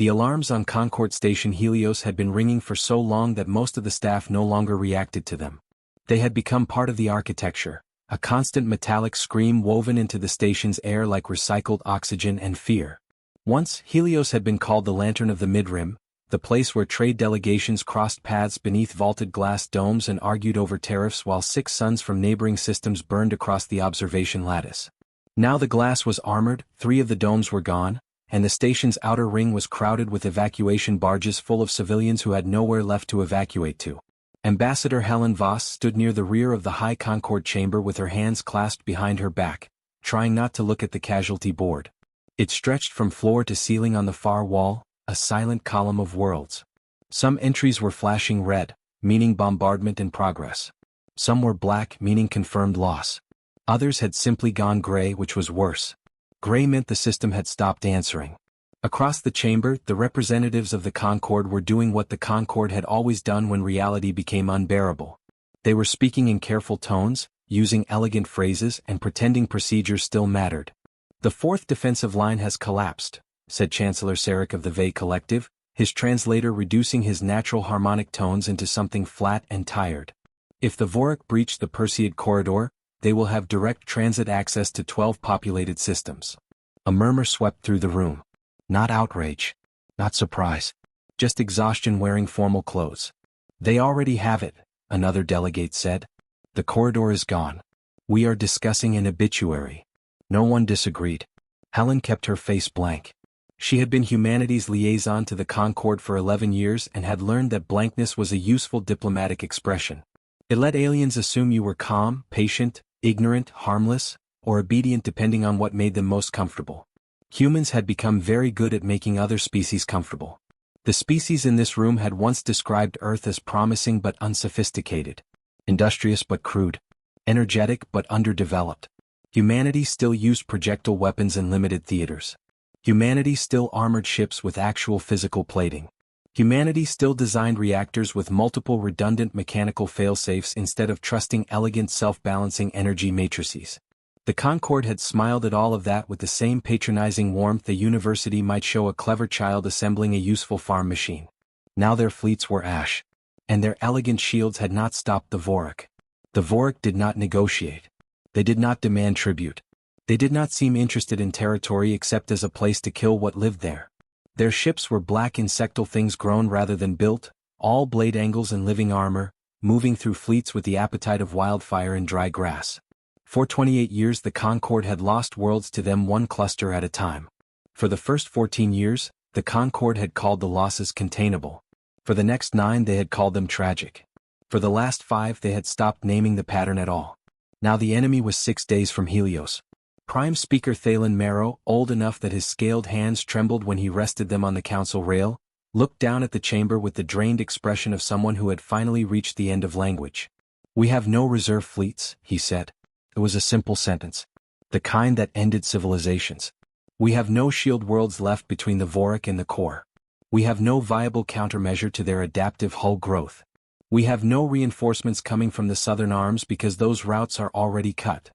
The alarms on Concord Station Helios had been ringing for so long that most of the staff no longer reacted to them. They had become part of the architecture, a constant metallic scream woven into the station's air like recycled oxygen and fear. Once, Helios had been called the Lantern of the Midrim, the place where trade delegations crossed paths beneath vaulted glass domes and argued over tariffs while 6 suns from neighboring systems burned across the observation lattice. Now the glass was armored, 3 of the domes were gone, and the station's outer ring was crowded with evacuation barges full of civilians who had nowhere left to evacuate to. Ambassador Helen Voss stood near the rear of the high Concord chamber with her hands clasped behind her back, trying not to look at the casualty board. It stretched from floor to ceiling on the far wall, a silent column of worlds. Some entries were flashing red, meaning bombardment in progress. Some were black, meaning confirmed loss. Others had simply gone gray, which was worse. Gray meant the system had stopped answering. Across the chamber, the representatives of the Concorde were doing what the Concorde had always done when reality became unbearable. They were speaking in careful tones, using elegant phrases and pretending procedures still mattered. "The 4th defensive line has collapsed," said Chancellor Sarek of the Vey Collective, his translator reducing his natural harmonic tones into something flat and tired. "If the Vorak breach the Perseid corridor, they will have direct transit access to 12 populated systems." A murmur swept through the room. Not outrage. Not surprise. Just exhaustion wearing formal clothes. "They already have it," another delegate said. "The corridor is gone. We are discussing an obituary." No one disagreed. Helen kept her face blank. She had been humanity's liaison to the Concorde for 11 years and had learned that blankness was a useful diplomatic expression. It let aliens assume you were calm, patient, ignorant, harmless, or obedient depending on what made them most comfortable. Humans had become very good at making other species comfortable. The species in this room had once described Earth as promising but unsophisticated, industrious but crude, energetic but underdeveloped. Humanity still used projectile weapons in limited theaters. Humanity still armored ships with actual physical plating. Humanity still designed reactors with multiple redundant mechanical failsafes instead of trusting elegant self-balancing energy matrices. The Concorde had smiled at all of that with the same patronizing warmth a university might show a clever child assembling a useful farm machine. Now their fleets were ash. And their elegant shields had not stopped the Vorak. The Vorak did not negotiate. They did not demand tribute. They did not seem interested in territory except as a place to kill what lived there. Their ships were black insectal things grown rather than built, all blade angles and living armor, moving through fleets with the appetite of wildfire and dry grass. For 28 years the Concorde had lost worlds to them one cluster at a time. For the first 14 years, the Concorde had called the losses containable. For the next 9 they had called them tragic. For the last 5 they had stopped naming the pattern at all. Now the enemy was 6 days from Helios. Prime Speaker Thalen Marrow, old enough that his scaled hands trembled when he rested them on the council rail, looked down at the chamber with the drained expression of someone who had finally reached the end of language. "We have no reserve fleets," he said. It was a simple sentence. The kind that ended civilizations. "We have no shield worlds left between the Vorak and the core. We have no viable countermeasure to their adaptive hull growth. We have no reinforcements coming from the southern arms because those routes are already cut."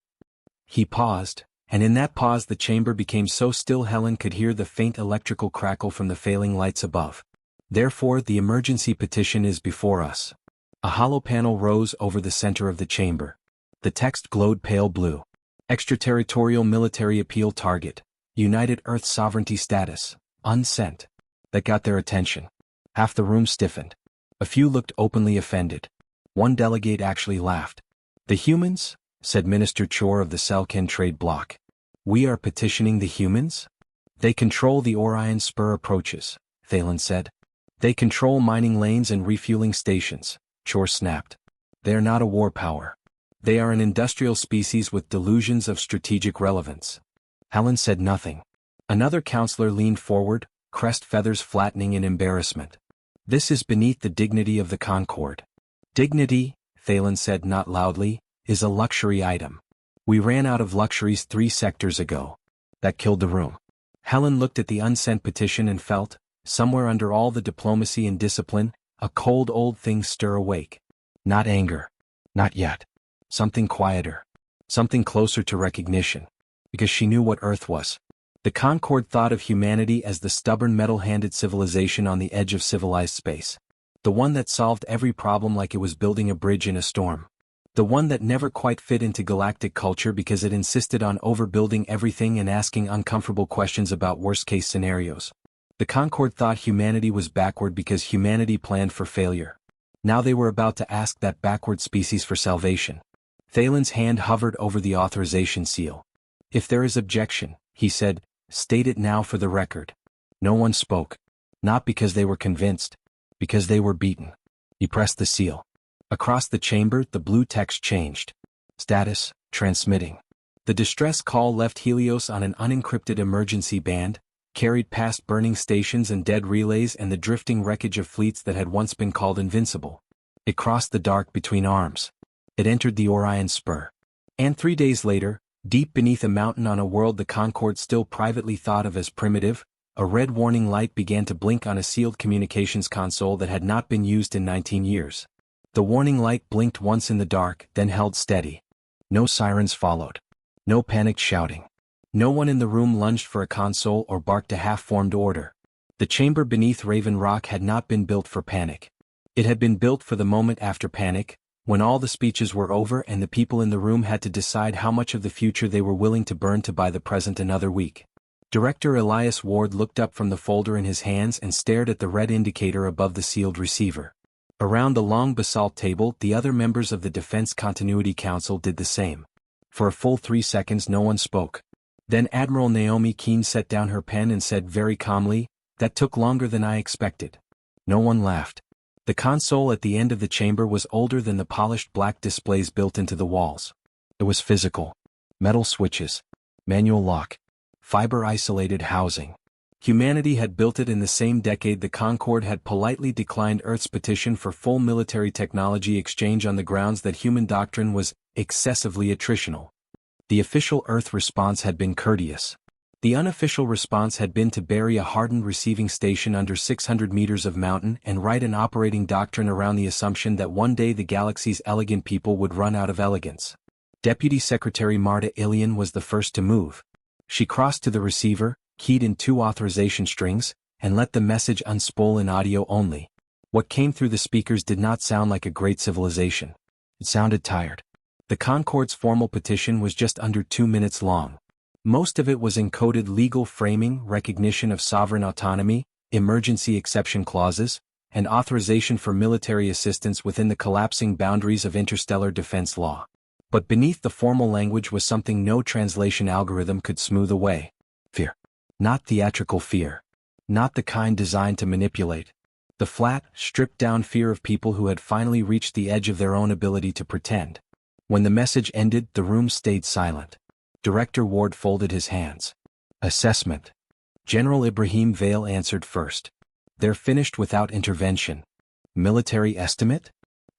He paused, and in that pause the chamber became so still Helen could hear the faint electrical crackle from the failing lights above. "Therefore the emergency petition is before us." A hollow panel rose over the center of the chamber. The text glowed pale blue. "Extraterritorial military appeal target. United Earth sovereignty status. Unsent." That got their attention. Half the room stiffened. A few looked openly offended. One delegate actually laughed. "The humans?" said Minister Chor of the Selken trade bloc. "We are petitioning the humans?" "They control the Orion spur approaches," Thalen said. "They control mining lanes and refueling stations," Chor snapped. "They are not a war power. They are an industrial species with delusions of strategic relevance." Helen said nothing. Another counselor leaned forward, crest feathers flattening in embarrassment. "This is beneath the dignity of the Concorde." "Dignity," Thalen said not loudly, "is a luxury item. We ran out of luxuries 3 sectors ago. That killed the room." Helen looked at the unsent petition and felt, somewhere under all the diplomacy and discipline, a cold old thing stir awake. Not anger. Not yet. Something quieter. Something closer to recognition. Because she knew what Earth was. The Concorde thought of humanity as the stubborn metal-handed civilization on the edge of civilized space. The one that solved every problem like it was building a bridge in a storm. The one that never quite fit into galactic culture because it insisted on overbuilding everything and asking uncomfortable questions about worst-case scenarios. The Concorde thought humanity was backward because humanity planned for failure. Now they were about to ask that backward species for salvation. Thalen's hand hovered over the authorization seal. "If there is objection," he said, "state it now for the record." No one spoke. Not because they were convinced. Because they were beaten. He pressed the seal. Across the chamber, the blue text changed. Status, transmitting. The distress call left Helios on an unencrypted emergency band, carried past burning stations and dead relays and the drifting wreckage of fleets that had once been called invincible. It crossed the dark between arms. It entered the Orion Spur. And 3 days later, deep beneath a mountain on a world the Concorde still privately thought of as primitive, a red warning light began to blink on a sealed communications console that had not been used in 19 years. The warning light blinked once in the dark, then held steady. No sirens followed. No panicked shouting. No one in the room lunged for a console or barked a half-formed order. The chamber beneath Raven Rock had not been built for panic. It had been built for the moment after panic, when all the speeches were over and the people in the room had to decide how much of the future they were willing to burn to buy the present another week. Director Elias Ward looked up from the folder in his hands and stared at the red indicator above the sealed receiver. Around the long basalt table, the other members of the Defense Continuity Council did the same. For a full 3 seconds no one spoke. Then Admiral Naomi Keene set down her pen and said very calmly, "That took longer than I expected." No one laughed. The console at the end of the chamber was older than the polished black displays built into the walls. It was physical. Metal switches. Manual lock. Fiber-isolated housing. Humanity had built it in the same decade the Concorde had politely declined Earth's petition for full military technology exchange on the grounds that human doctrine was excessively attritional. The official Earth response had been courteous. The unofficial response had been to bury a hardened receiving station under 600 meters of mountain and write an operating doctrine around the assumption that one day the galaxy's elegant people would run out of elegance. Deputy Secretary Marta Ilian was the first to move. She crossed to the receiver, keyed in 2 authorization strings, and let the message unspool in audio only. What came through the speakers did not sound like a great civilization. It sounded tired. The Concorde's formal petition was just under 2 minutes long. Most of it was encoded legal framing, recognition of sovereign autonomy, emergency exception clauses, and authorization for military assistance within the collapsing boundaries of interstellar defense law. But beneath the formal language was something no translation algorithm could smooth away. Fear. Not theatrical fear. Not the kind designed to manipulate. The flat, stripped-down fear of people who had finally reached the edge of their own ability to pretend. When the message ended, the room stayed silent. Director Ward folded his hands. Assessment. General Ibrahim Vale answered first. They're finished without intervention. Military estimate?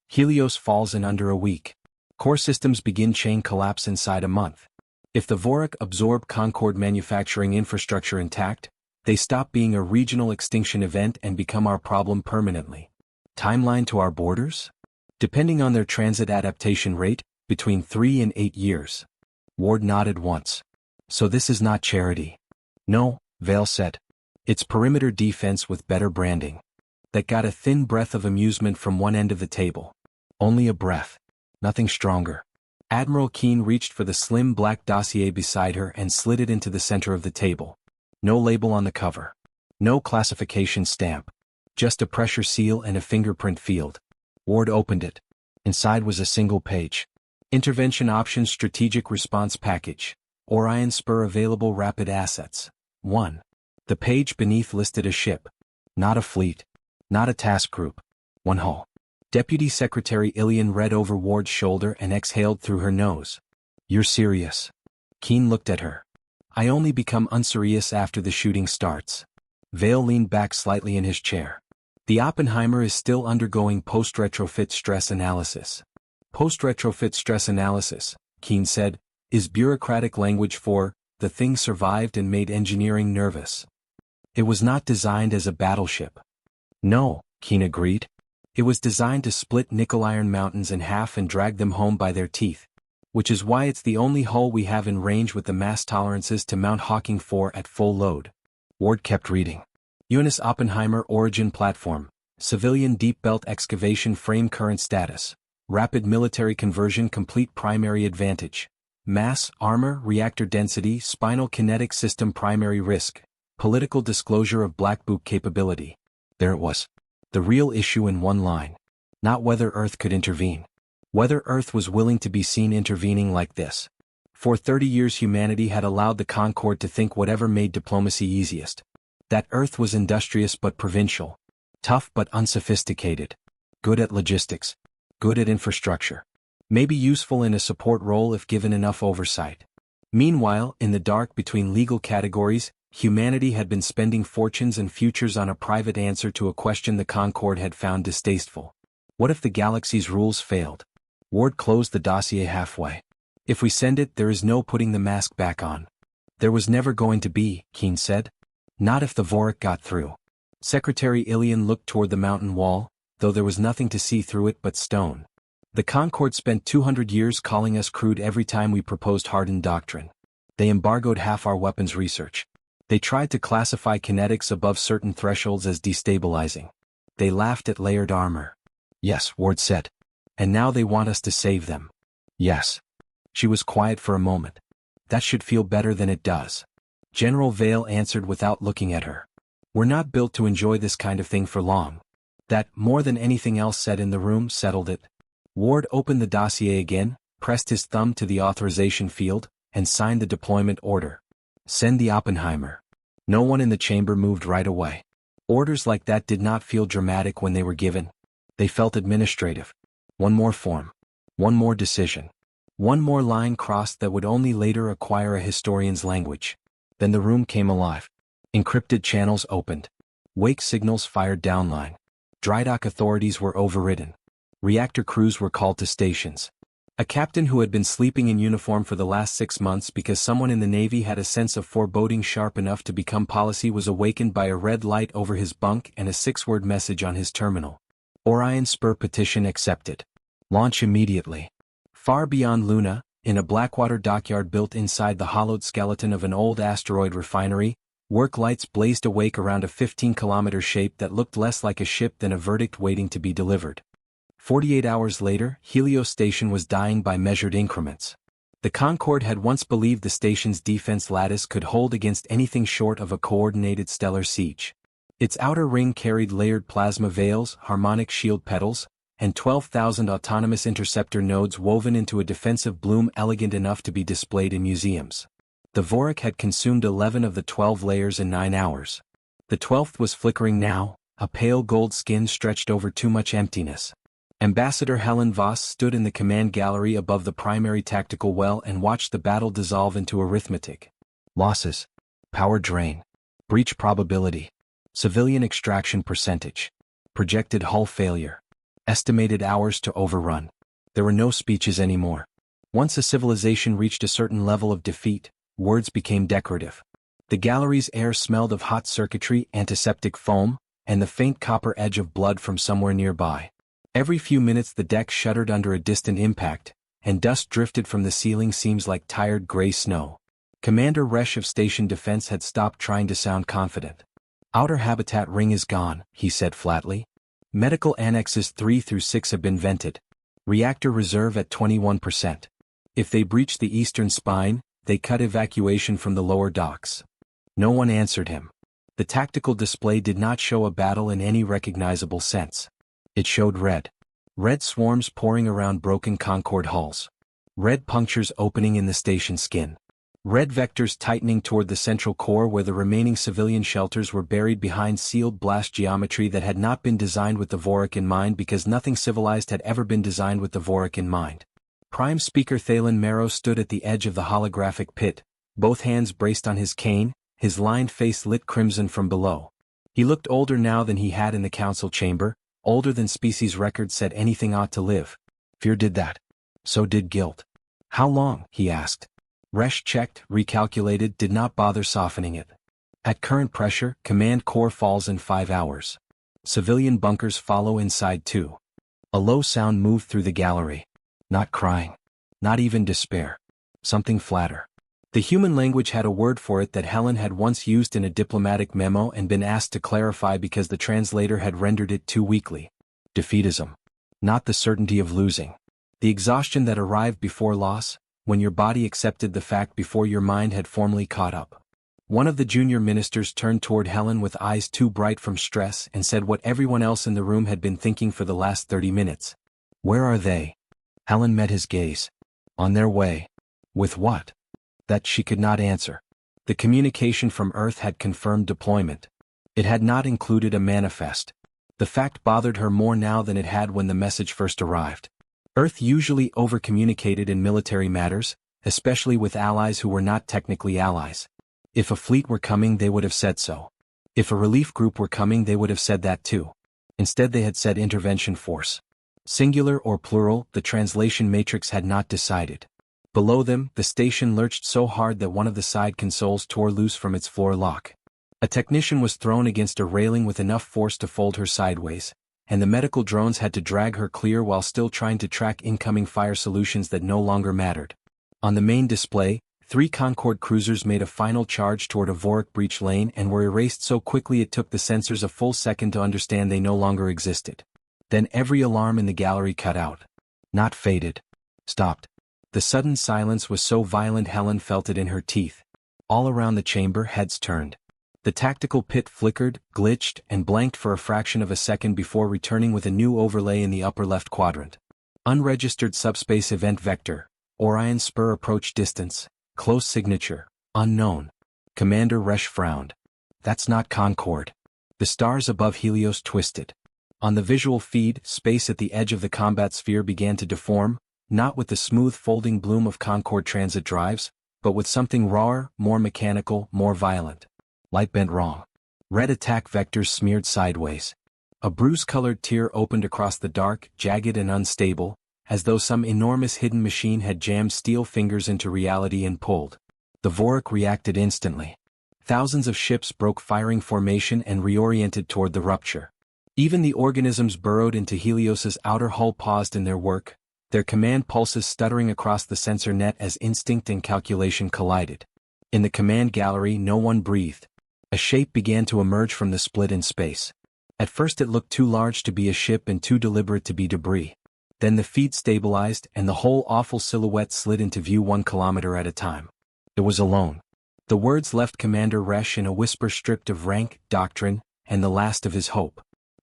Helios falls in under a week. Core systems begin chain collapse inside a month. If the Vorak absorb Concorde manufacturing infrastructure intact, they stop being a regional extinction event and become our problem permanently. Timeline to our borders? Depending on their transit adaptation rate, between 3 and 8 years. Ward nodded once. So this is not charity. No, Vale said. It's perimeter defense with better branding. That got a thin breath of amusement from one end of the table. Only a breath. Nothing stronger. Admiral Keene reached for the slim black dossier beside her and slid it into the center of the table. No label on the cover. No classification stamp. Just a pressure seal and a fingerprint field. Ward opened it. Inside was a single page. Intervention Options Strategic Response Package. Orion Spur Available Rapid Assets. 1. The page beneath listed a ship. Not a fleet. Not a task group. One hull. Deputy Secretary Ilian read over Ward's shoulder and exhaled through her nose. You're serious. Keene looked at her. I only become unserious after the shooting starts. Vale leaned back slightly in his chair. The Oppenheimer is still undergoing post-retrofit stress analysis. Post-retrofit stress analysis, Keene said, is bureaucratic language for, the thing survived and made engineering nervous. It was not designed as a battleship. No, Keene agreed. It was designed to split nickel iron mountains in half and drag them home by their teeth. which is why it's the only hull we have in range with the mass tolerances to mount Hawking 4 at full load. Ward kept reading. UNS Oppenheimer origin platform, civilian deep belt excavation frame current status, rapid military conversion complete primary advantage, mass, armor, reactor density, spinal kinetic system primary risk, political disclosure of black book capability. There it was. The real issue in one line. Not whether Earth could intervene. Whether Earth was willing to be seen intervening like this. For 30 years humanity had allowed the Concorde to think whatever made diplomacy easiest. That Earth was industrious but provincial. Tough but unsophisticated. Good at logistics. Good at infrastructure. Maybe useful in a support role if given enough oversight. Meanwhile, in the dark between legal categories, humanity had been spending fortunes and futures on a private answer to a question the Concorde had found distasteful. What if the galaxy's rules failed? Ward closed the dossier halfway. If we send it, there is no putting the mask back on. There was never going to be, Keene said. Not if the Vorak got through. Secretary Ilian looked toward the mountain wall, though there was nothing to see through it but stone. The Concorde spent 200 years calling us crude every time we proposed hardened doctrine. They embargoed half our weapons research. They tried to classify kinetics above certain thresholds as destabilizing. They laughed at layered armor. Yes, Ward said. And now they want us to save them. Yes. She was quiet for a moment. That should feel better than it does. General Vale answered without looking at her. We're not built to enjoy this kind of thing for long. That, more than anything else said in the room, settled it. Ward opened the dossier again, pressed his thumb to the authorization field, and signed the deployment order. Send the Oppenheimer. No one in the chamber moved right away. Orders like that did not feel dramatic when they were given. They felt administrative. One more form. One more decision. One more line crossed that would only later acquire a historian's language. Then the room came alive. Encrypted channels opened. Wake signals fired downline. Drydock authorities were overridden. Reactor crews were called to stations. A captain who had been sleeping in uniform for the last 6 months because someone in the Navy had a sense of foreboding sharp enough to become policy was awakened by a red light over his bunk and a 6-word message on his terminal. Orion Spur petition accepted. Launch immediately. Far beyond Luna, in a Blackwater dockyard built inside the hollowed skeleton of an old asteroid refinery, work lights blazed awake around a 15-kilometer shape that looked less like a ship than a verdict waiting to be delivered. 48 hours later, Helios Station was dying by measured increments. The Concorde had once believed the station's defense lattice could hold against anything short of a coordinated stellar siege. Its outer ring carried layered plasma veils, harmonic shield petals, and 12,000 autonomous interceptor nodes woven into a defensive bloom elegant enough to be displayed in museums. The Vorak had consumed 11 of the 12 layers in 9 hours. The 12th was flickering now, a pale gold skin stretched over too much emptiness. Ambassador Helen Voss stood in the command gallery above the primary tactical well and watched the battle dissolve into arithmetic. Losses. Power drain. Breach probability. Civilian extraction percentage. Projected hull failure. Estimated hours to overrun. There were no speeches anymore. Once a civilization reached a certain level of defeat, words became decorative. The gallery's air smelled of hot circuitry, antiseptic foam, and the faint copper edge of blood from somewhere nearby. Every few minutes the deck shuddered under a distant impact, and dust drifted from the ceiling seams like tired gray snow. Commander Resch of Station Defense had stopped trying to sound confident. Outer habitat ring is gone, he said flatly. Medical annexes 3 through 6 have been vented. Reactor reserve at 21%. If they breach the eastern spine, they cut evacuation from the lower docks. No one answered him. The tactical display did not show a battle in any recognizable sense. It showed red. Red swarms pouring around broken Concorde hulls. Red punctures opening in the station skin. Red vectors tightening toward the central core where the remaining civilian shelters were buried behind sealed blast geometry that had not been designed with the Vorak in mind because nothing civilized had ever been designed with the Vorak in mind. Prime Speaker Thalen Marrow stood at the edge of the holographic pit, both hands braced on his cane, his lined face lit crimson from below. He looked older now than he had in the council chamber, older than species records said anything ought to live. Fear did that. So did guilt. How long? He asked. Resch checked, recalculated, did not bother softening it. At current pressure, command core falls in 5 hours. Civilian bunkers follow inside too. A low sound moved through the gallery. Not crying. Not even despair. Something flatter. The human language had a word for it that Helen had once used in a diplomatic memo and been asked to clarify because the translator had rendered it too weakly. Defeatism. Not the certainty of losing. The exhaustion that arrived before loss, when your body accepted the fact before your mind had formally caught up. One of the junior ministers turned toward Helen with eyes too bright from stress and said what everyone else in the room had been thinking for the last 30 minutes. "Where are they?" Helen met his gaze. "On their way." With what? That she could not answer. The communication from Earth had confirmed deployment. It had not included a manifest. The fact bothered her more now than it had when the message first arrived. Earth usually over-communicated in military matters, especially with allies who were not technically allies. If a fleet were coming, they would have said so. If a relief group were coming, they would have said that too. Instead they had said intervention force. Singular or plural, the translation matrix had not decided. Below them, the station lurched so hard that one of the side consoles tore loose from its floor lock. A technician was thrown against a railing with enough force to fold her sideways, and the medical drones had to drag her clear while still trying to track incoming fire solutions that no longer mattered. On the main display, 3 Concorde cruisers made a final charge toward a Vorak breach lane and were erased so quickly it took the sensors a full second to understand they no longer existed. Then every alarm in the gallery cut out. Not faded. Stopped. The sudden silence was so violent Helen felt it in her teeth. All around the chamber, heads turned. The tactical pit flickered, glitched, and blanked for a fraction of a second before returning with a new overlay in the upper left quadrant. Unregistered subspace event vector, Orion spur approach distance, close signature, unknown. Commander Resch frowned. That's not Concorde. The stars above Helios twisted. On the visual feed, space at the edge of the combat sphere began to deform, not with the smooth folding bloom of Concorde transit drives, but with something rawer, more mechanical, more violent. Light bent wrong. Red attack vectors smeared sideways. A bruise-colored tear opened across the dark, jagged and unstable, as though some enormous hidden machine had jammed steel fingers into reality and pulled. The Vorak reacted instantly. Thousands of ships broke firing formation and reoriented toward the rupture. Even the organisms burrowed into Helios's outer hull paused in their work, their command pulses stuttering across the sensor net as instinct and calculation collided. In the command gallery, no one breathed. A shape began to emerge from the split in space. At first it looked too large to be a ship and too deliberate to be debris. Then the feed stabilized and the whole awful silhouette slid into view 1 kilometer at a time. It was alone. The words left Commander Resch in a whisper stripped of rank, doctrine, and the last of his hope.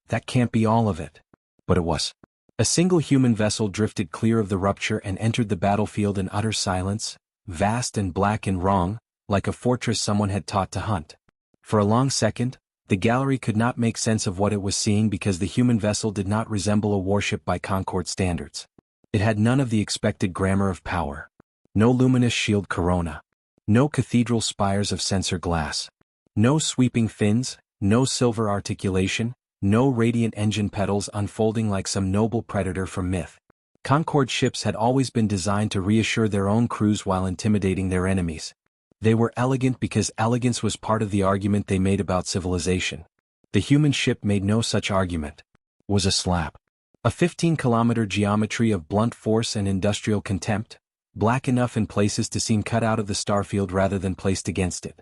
That can't be all of it. But it was. A single human vessel drifted clear of the rupture and entered the battlefield in utter silence, vast and black and wrong, like a fortress someone had taught to hunt. For a long second, the gallery could not make sense of what it was seeing because the human vessel did not resemble a warship by Concorde standards. It had none of the expected grammar of power. No luminous shield corona. No cathedral spires of sensor glass. No sweeping fins, no silver articulation, no radiant engine pedals unfolding like some noble predator from myth. Concorde ships had always been designed to reassure their own crews while intimidating their enemies. They were elegant because elegance was part of the argument they made about civilization. The human ship made no such argument. It was a slap. A 15-kilometer geometry of blunt force and industrial contempt, black enough in places to seem cut out of the starfield rather than placed against it.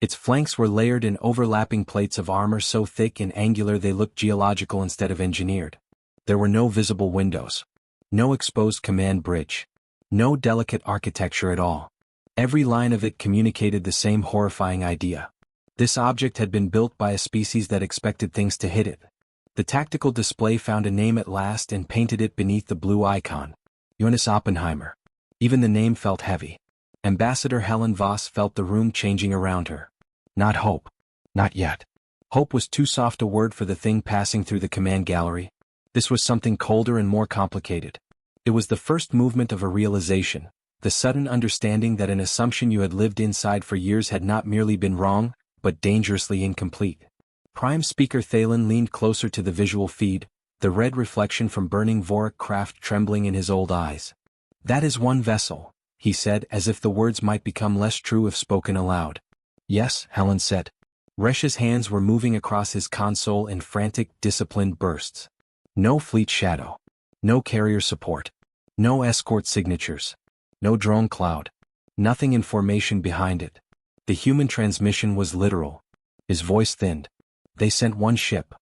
Its flanks were layered in overlapping plates of armor so thick and angular they looked geological instead of engineered. There were no visible windows. No exposed command bridge. No delicate architecture at all. Every line of it communicated the same horrifying idea. This object had been built by a species that expected things to hit it. The tactical display found a name at last and painted it beneath the blue icon. Johannes Oppenheimer. Even the name felt heavy. Ambassador Helen Voss felt the room changing around her. Not hope. Not yet. Hope was too soft a word for the thing passing through the command gallery. This was something colder and more complicated. It was the first movement of a realization, the sudden understanding that an assumption you had lived inside for years had not merely been wrong, but dangerously incomplete. Prime Speaker Thalen leaned closer to the visual feed, the red reflection from burning Vorak craft trembling in his old eyes. "That is one vessel," he said, as if the words might become less true if spoken aloud. "Yes," Helen said. Resch's hands were moving across his console in frantic, disciplined bursts. No fleet shadow. No carrier support. No escort signatures. No drone cloud. Nothing in formation behind it. The human transmission was literal. His voice thinned. They sent one ship.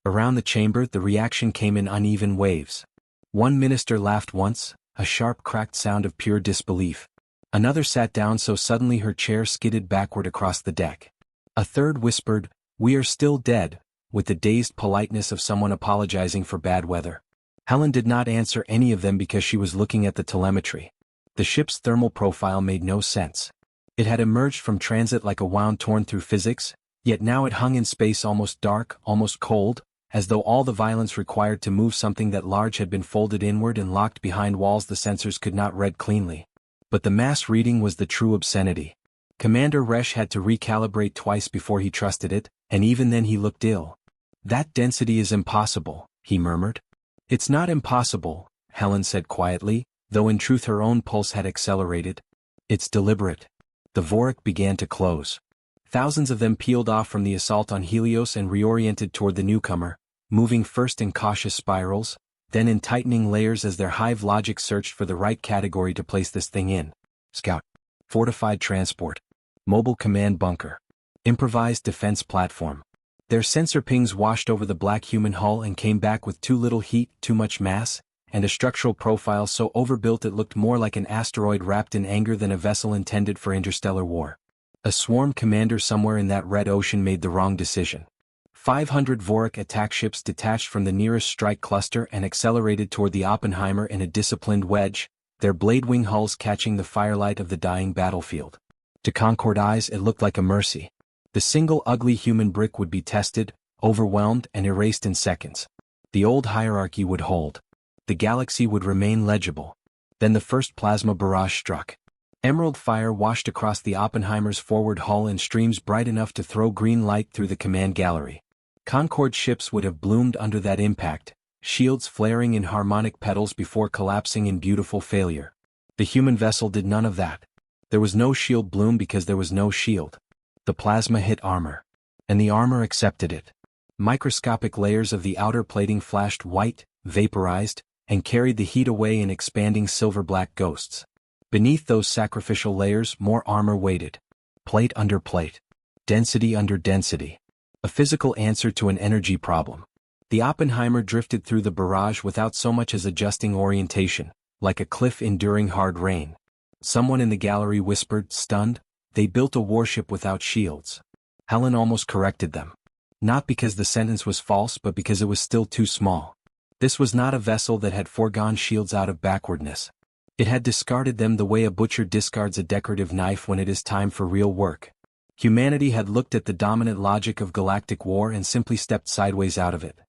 Around the chamber the reaction came in uneven waves. One minister laughed once, a sharp cracked sound of pure disbelief. Another sat down so suddenly her chair skidded backward across the deck. A third whispered, "We are still dead," with the dazed politeness of someone apologizing for bad weather. Helen did not answer any of them because she was looking at the telemetry. The ship's thermal profile made no sense. It had emerged from transit like a wound torn through physics, yet now it hung in space almost dark, almost cold, as though all the violence required to move something that large had been folded inward and locked behind walls the sensors could not read cleanly. But the mass reading was the true obscenity. Commander Resch had to recalibrate twice before he trusted it, and even then he looked ill. "That density is impossible," he murmured. "It's not impossible," Helen said quietly, though in truth her own pulse had accelerated. "It's deliberate." The Vorak began to close. Thousands of them peeled off from the assault on Helios and reoriented toward the newcomer, moving first in cautious spirals, then in tightening layers as their hive logic searched for the right category to place this thing in. Scout. Fortified transport. Mobile command bunker. Improvised defense platform. Their sensor pings washed over the black human hull and came back with too little heat, too much mass, and a structural profile so overbuilt it looked more like an asteroid wrapped in anger than a vessel intended for interstellar war. A swarm commander somewhere in that red ocean made the wrong decision. 500 Vorak attack ships detached from the nearest strike cluster and accelerated toward the Oppenheimer in a disciplined wedge, their blade-wing hulls catching the firelight of the dying battlefield. To Concorde eyes it looked like a mercy. The single ugly human brick would be tested, overwhelmed and erased in seconds. The old hierarchy would hold. The galaxy would remain legible. Then the first plasma barrage struck. Emerald fire washed across the Oppenheimer's forward hull in streams bright enough to throw green light through the command gallery. Concorde ships would have bloomed under that impact, shields flaring in harmonic petals before collapsing in beautiful failure. The human vessel did none of that. There was no shield bloom because there was no shield. The plasma hit armor. And the armor accepted it. Microscopic layers of the outer plating flashed white, vaporized, and carried the heat away in expanding silver-black ghosts. Beneath those sacrificial layers more armor waited. Plate under plate. Density under density. A physical answer to an energy problem. The Oppenheimer drifted through the barrage without so much as adjusting orientation, like a cliff enduring hard rain. Someone in the gallery whispered, stunned, "They built a warship without shields." Helen almost corrected them. Not because the sentence was false but because it was still too small. This was not a vessel that had foregone shields out of backwardness. It had discarded them the way a butcher discards a decorative knife when it is time for real work. Humanity had looked at the dominant logic of galactic war and simply stepped sideways out of it.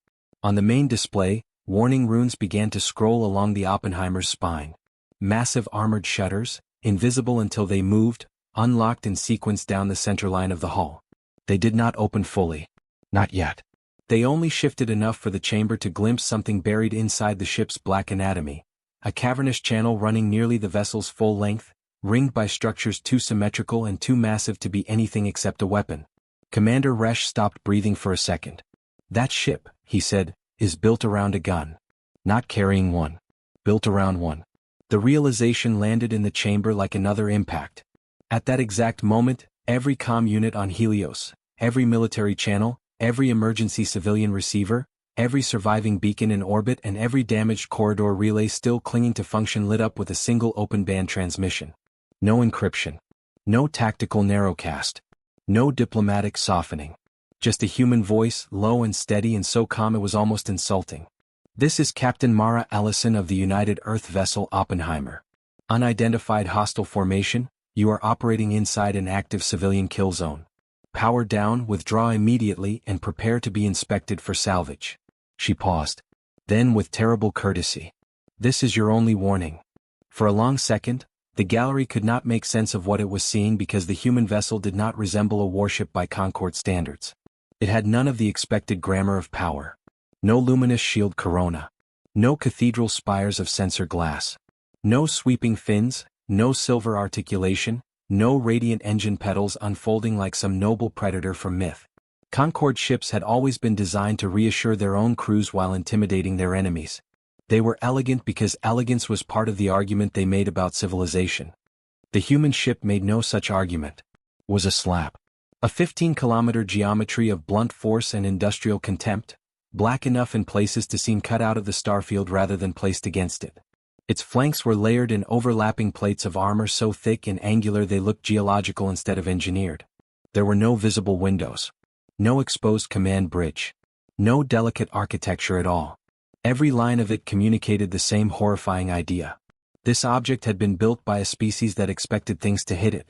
On the main display, warning runes began to scroll along the Oppenheimer's spine. Massive armored shutters, invisible until they moved, unlocked in sequence down the center line of the hull. They did not open fully. Not yet. They only shifted enough for the chamber to glimpse something buried inside the ship's black anatomy. A cavernous channel running nearly the vessel's full length, ringed by structures too symmetrical and too massive to be anything except a weapon. Commander Resch stopped breathing for a second. "That ship," he said, "is built around a gun. Not carrying one. Built around one." The realization landed in the chamber like another impact. At that exact moment, every comm unit on Helios, every military channel, every emergency civilian receiver, every surviving beacon in orbit and every damaged corridor relay still clinging to function lit up with a single open-band transmission. No encryption. No tactical narrowcast. No diplomatic softening. Just a human voice, low and steady and so calm it was almost insulting. "This is Captain Mara Allison of the United Earth vessel Oppenheimer. Unidentified hostile formation, you are operating inside an active civilian kill zone. Power down, withdraw immediately and prepare to be inspected for salvage." She paused. Then with terrible courtesy. "This is your only warning." For a long second, the gallery could not make sense of what it was seeing because the human vessel did not resemble a warship by Concorde standards. It had none of the expected grammar of power. No luminous shield corona. No cathedral spires of sensor glass. No sweeping fins, no silver articulation, no radiant engine petals unfolding like some noble predator from myth. Concorde ships had always been designed to reassure their own crews while intimidating their enemies. They were elegant because elegance was part of the argument they made about civilization. The human ship made no such argument. It was a slab. A 15-kilometer geometry of blunt force and industrial contempt, black enough in places to seem cut out of the starfield rather than placed against it. Its flanks were layered in overlapping plates of armor so thick and angular they looked geological instead of engineered. There were no visible windows. No exposed command bridge. No delicate architecture at all. Every line of it communicated the same horrifying idea. This object had been built by a species that expected things to hit it.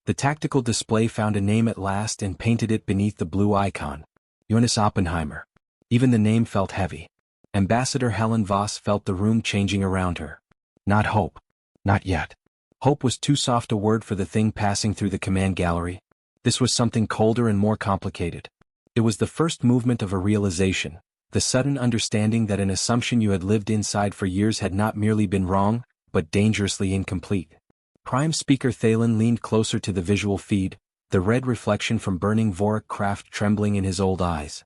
The tactical display found a name at last and painted it beneath the blue icon. Johannes Oppenheimer. Even the name felt heavy. Ambassador Helen Voss felt the room changing around her. Not hope. Not yet. Hope was too soft a word for the thing passing through the command gallery. This was something colder and more complicated. It was the first movement of a realization, the sudden understanding that an assumption you had lived inside for years had not merely been wrong, but dangerously incomplete. Prime Speaker Thalen leaned closer to the visual feed, the red reflection from burning Vorak craft trembling in his old eyes.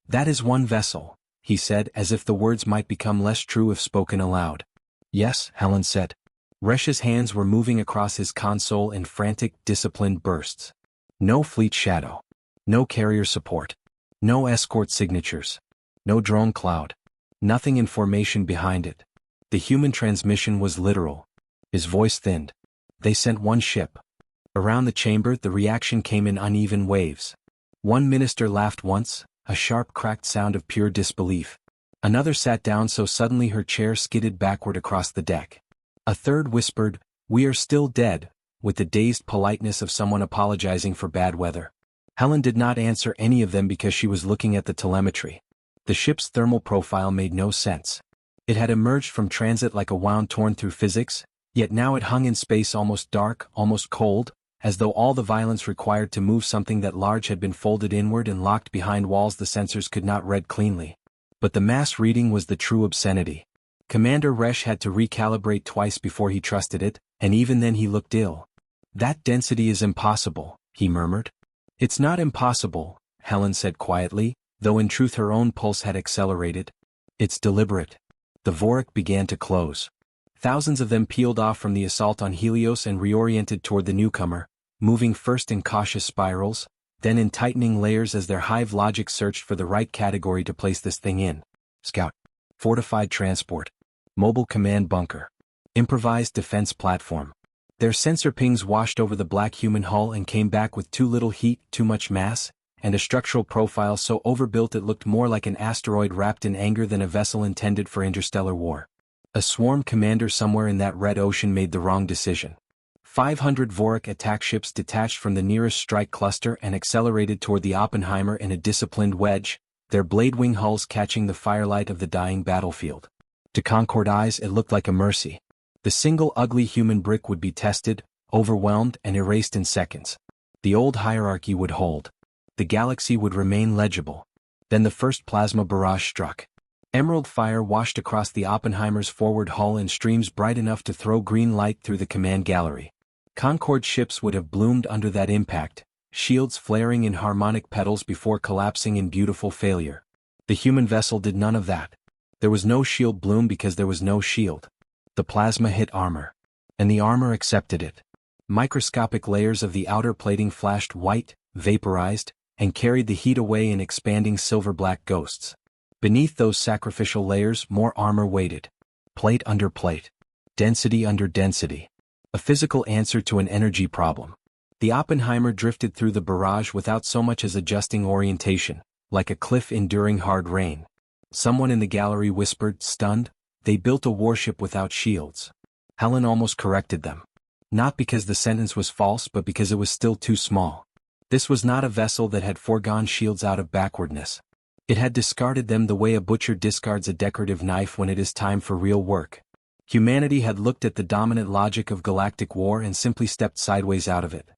"That is one vessel," he said, as if the words might become less true if spoken aloud. "Yes," Helen said. Resh's hands were moving across his console in frantic, disciplined bursts. No fleet shadow. No carrier support. No escort signatures. No drone cloud. Nothing in formation behind it. The human transmission was literal. His voice thinned. They sent one ship. Around the chamber the reaction came in uneven waves. One minister laughed once, a sharp cracked sound of pure disbelief. Another sat down so suddenly her chair skidded backward across the deck. A third whispered, "We are still dead," with the dazed politeness of someone apologizing for bad weather. Helen did not answer any of them because she was looking at the telemetry. The ship's thermal profile made no sense. It had emerged from transit like a wound torn through physics, yet now it hung in space almost dark, almost cold, as though all the violence required to move something that large had been folded inward and locked behind walls the sensors could not read cleanly. But the mass reading was the true obscenity. Commander Resh had to recalibrate twice before he trusted it, and even then he looked ill. "That density is impossible," he murmured. "It's not impossible," Helen said quietly, though in truth her own pulse had accelerated. "It's deliberate." The Vorak began to close. Thousands of them peeled off from the assault on Helios and reoriented toward the newcomer, moving first in cautious spirals, then in tightening layers as their hive logic searched for the right category to place this thing in. Scout. Fortified transport. Mobile command bunker. Improvised defense platform. Their sensor pings washed over the black human hull and came back with too little heat, too much mass, and a structural profile so overbuilt it looked more like an asteroid wrapped in anger than a vessel intended for interstellar war. A swarm commander somewhere in that red ocean made the wrong decision. 500 Vorak attack ships detached from the nearest strike cluster and accelerated toward the Oppenheimer in a disciplined wedge, their blade-wing hulls catching the firelight of the dying battlefield. To Concorde eyes it looked like a mercy. The single ugly human brick would be tested, overwhelmed and erased in seconds. The old hierarchy would hold. The galaxy would remain legible. Then the first plasma barrage struck. Emerald fire washed across the Oppenheimer's forward hull in streams bright enough to throw green light through the command gallery. Concorde ships would have bloomed under that impact, shields flaring in harmonic petals before collapsing in beautiful failure. The human vessel did none of that. There was no shield bloom because there was no shield. The plasma hit armor. And the armor accepted it. Microscopic layers of the outer plating flashed white, vaporized, and carried the heat away in expanding silver-black ghosts. Beneath those sacrificial layers more armor waited. Plate under plate. Density under density. A physical answer to an energy problem. The Oppenheimer drifted through the barrage without so much as adjusting orientation, like a cliff enduring hard rain. Someone in the gallery whispered, stunned, "They built a warship without shields." Helen almost corrected them. Not because the sentence was false but because it was still too small. This was not a vessel that had foregone shields out of backwardness. It had discarded them the way a butcher discards a decorative knife when it is time for real work. Humanity had looked at the dominant logic of galactic war and simply stepped sideways out of it.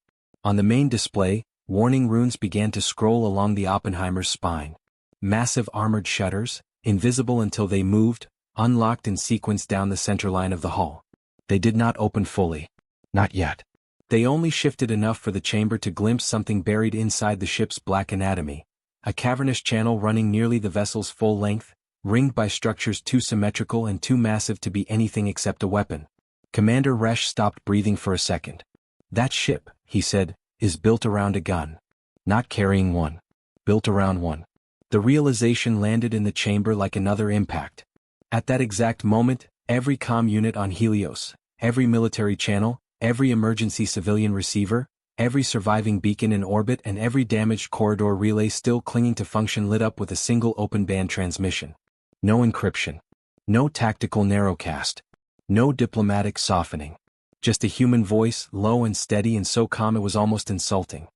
On the main display, warning runes began to scroll along the Oppenheimer's spine. Massive armored shutters, invisible until they moved, unlocked in sequence down the center line of the hull. They did not open fully. Not yet. They only shifted enough for the chamber to glimpse something buried inside the ship's black anatomy. A cavernous channel running nearly the vessel's full length, ringed by structures too symmetrical and too massive to be anything except a weapon. Commander Resch stopped breathing for a second. "That ship," he said, "is built around a gun. Not carrying one. Built around one." The realization landed in the chamber like another impact. At that exact moment, every comm unit on Helios, every military channel, every emergency civilian receiver, every surviving beacon in orbit and every damaged corridor relay still clinging to function lit up with a single open-band transmission. No encryption. No tactical narrowcast. No diplomatic softening. Just a human voice, low and steady and so calm it was almost insulting.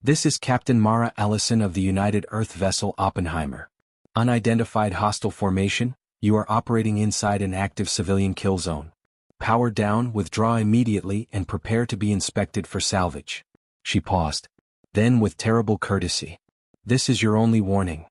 "This is Captain Mara Ellison of the United Earth vessel Oppenheimer. Unidentified hostile formation, you are operating inside an active civilian kill zone. Power down, withdraw immediately and prepare to be inspected for salvage." She paused. Then with terrible courtesy. "This is your only warning."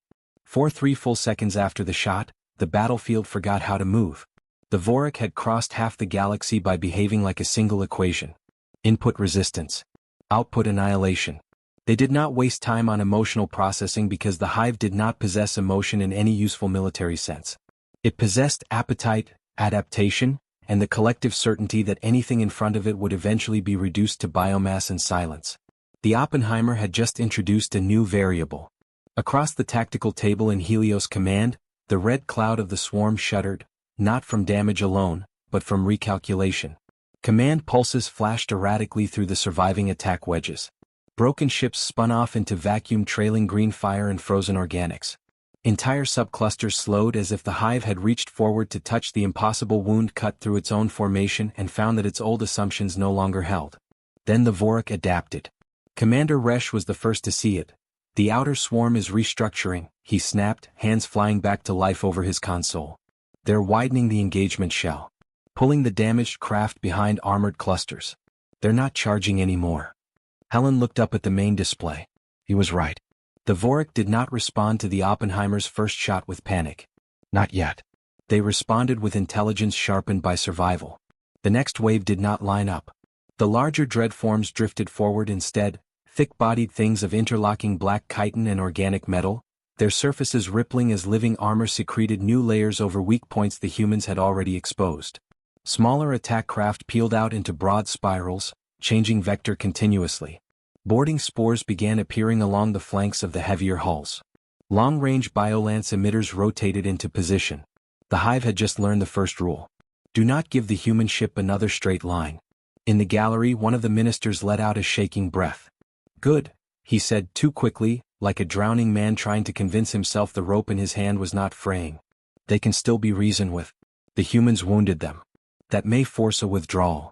3 full seconds after the shot, the battlefield forgot how to move. The Vorak had crossed half the galaxy by behaving like a single equation. Input resistance. Output annihilation. They did not waste time on emotional processing because the Hive did not possess emotion in any useful military sense. It possessed appetite, adaptation, and the collective certainty that anything in front of it would eventually be reduced to biomass and silence. The Oppenheimer had just introduced a new variable. Across the tactical table in Helios Command, the red cloud of the swarm shuddered, not from damage alone, but from recalculation. Command pulses flashed erratically through the surviving attack wedges. Broken ships spun off into vacuum trailing green fire and frozen organics. Entire subclusters slowed as if the Hive had reached forward to touch the impossible wound cut through its own formation and found that its old assumptions no longer held. Then the Vorak adapted. Commander Resch was the first to see it. "The outer swarm is restructuring," he snapped, hands flying back to life over his console. "They're widening the engagement shell. Pulling the damaged craft behind armored clusters. They're not charging anymore." Helen looked up at the main display. He was right. The Vorak did not respond to the Oppenheimer's first shot with panic. Not yet. They responded with intelligence sharpened by survival. The next wave did not line up. The larger dread forms drifted forward instead, thick-bodied things of interlocking black chitin and organic metal, their surfaces rippling as living armor secreted new layers over weak points the humans had already exposed. Smaller attack craft peeled out into broad spirals, changing vector continuously. Boarding spores began appearing along the flanks of the heavier hulls. Long-range biolance emitters rotated into position. The Hive had just learned the first rule. Do not give the human ship another straight line. In the gallery, one of the ministers let out a shaking breath. "Good," he said too quickly, like a drowning man trying to convince himself the rope in his hand was not fraying. "They can still be reasoned with. The humans wounded them. That may force a withdrawal."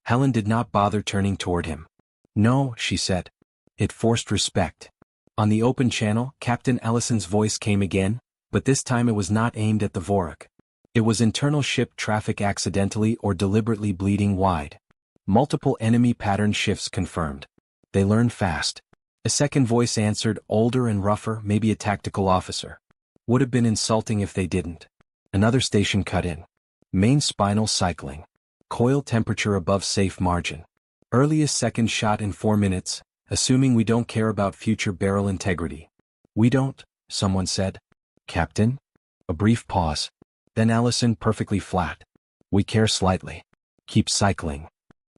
Helen did not bother turning toward him. "No," she said. "It forced respect." On the open channel, Captain Ellison's voice came again, but this time it was not aimed at the Vorak. It was internal ship traffic accidentally or deliberately bleeding wide. Multiple enemy pattern shifts confirmed. They learn fast. A second voice answered, older and rougher, maybe a tactical officer. Would have been insulting if they didn't. Another station cut in. Main spinal cycling. Coil temperature above safe margin. Earliest second shot in 4 minutes, assuming we don't care about future barrel integrity. "We don't," someone said. "Captain?" A brief pause. Then Ellison perfectly flat. "We care slightly. Keep cycling."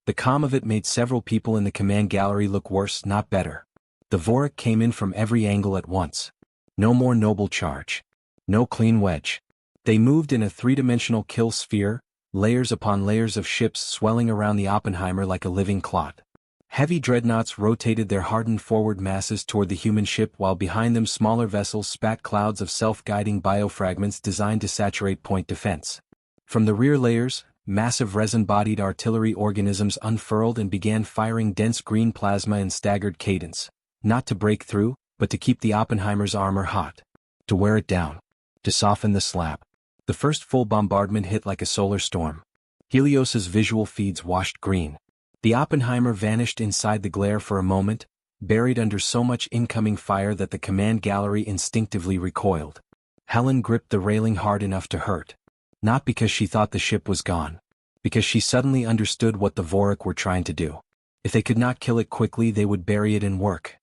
The calm of it made several people in the command gallery look worse, not better. The Vorak came in from every angle at once. No more noble charge. No clean wedge. They moved in a three-dimensional kill sphere, layers upon layers of ships swelling around the Oppenheimer like a living clot. Heavy dreadnoughts rotated their hardened forward masses toward the human ship while behind them smaller vessels spat clouds of self-guiding biofragments designed to saturate point defense. From the rear layers, massive resin-bodied artillery organisms unfurled and began firing dense green plasma in staggered cadence, not to break through, but to keep the Oppenheimer's armor hot. To wear it down. To soften the slab. The first full bombardment hit like a solar storm. Helios's visual feeds washed green. The Oppenheimer vanished inside the glare for a moment, buried under so much incoming fire that the command gallery instinctively recoiled. Helen gripped the railing hard enough to hurt. Not because she thought the ship was gone. Because she suddenly understood what the Vorak were trying to do. If they could not kill it quickly, they would bury it in work.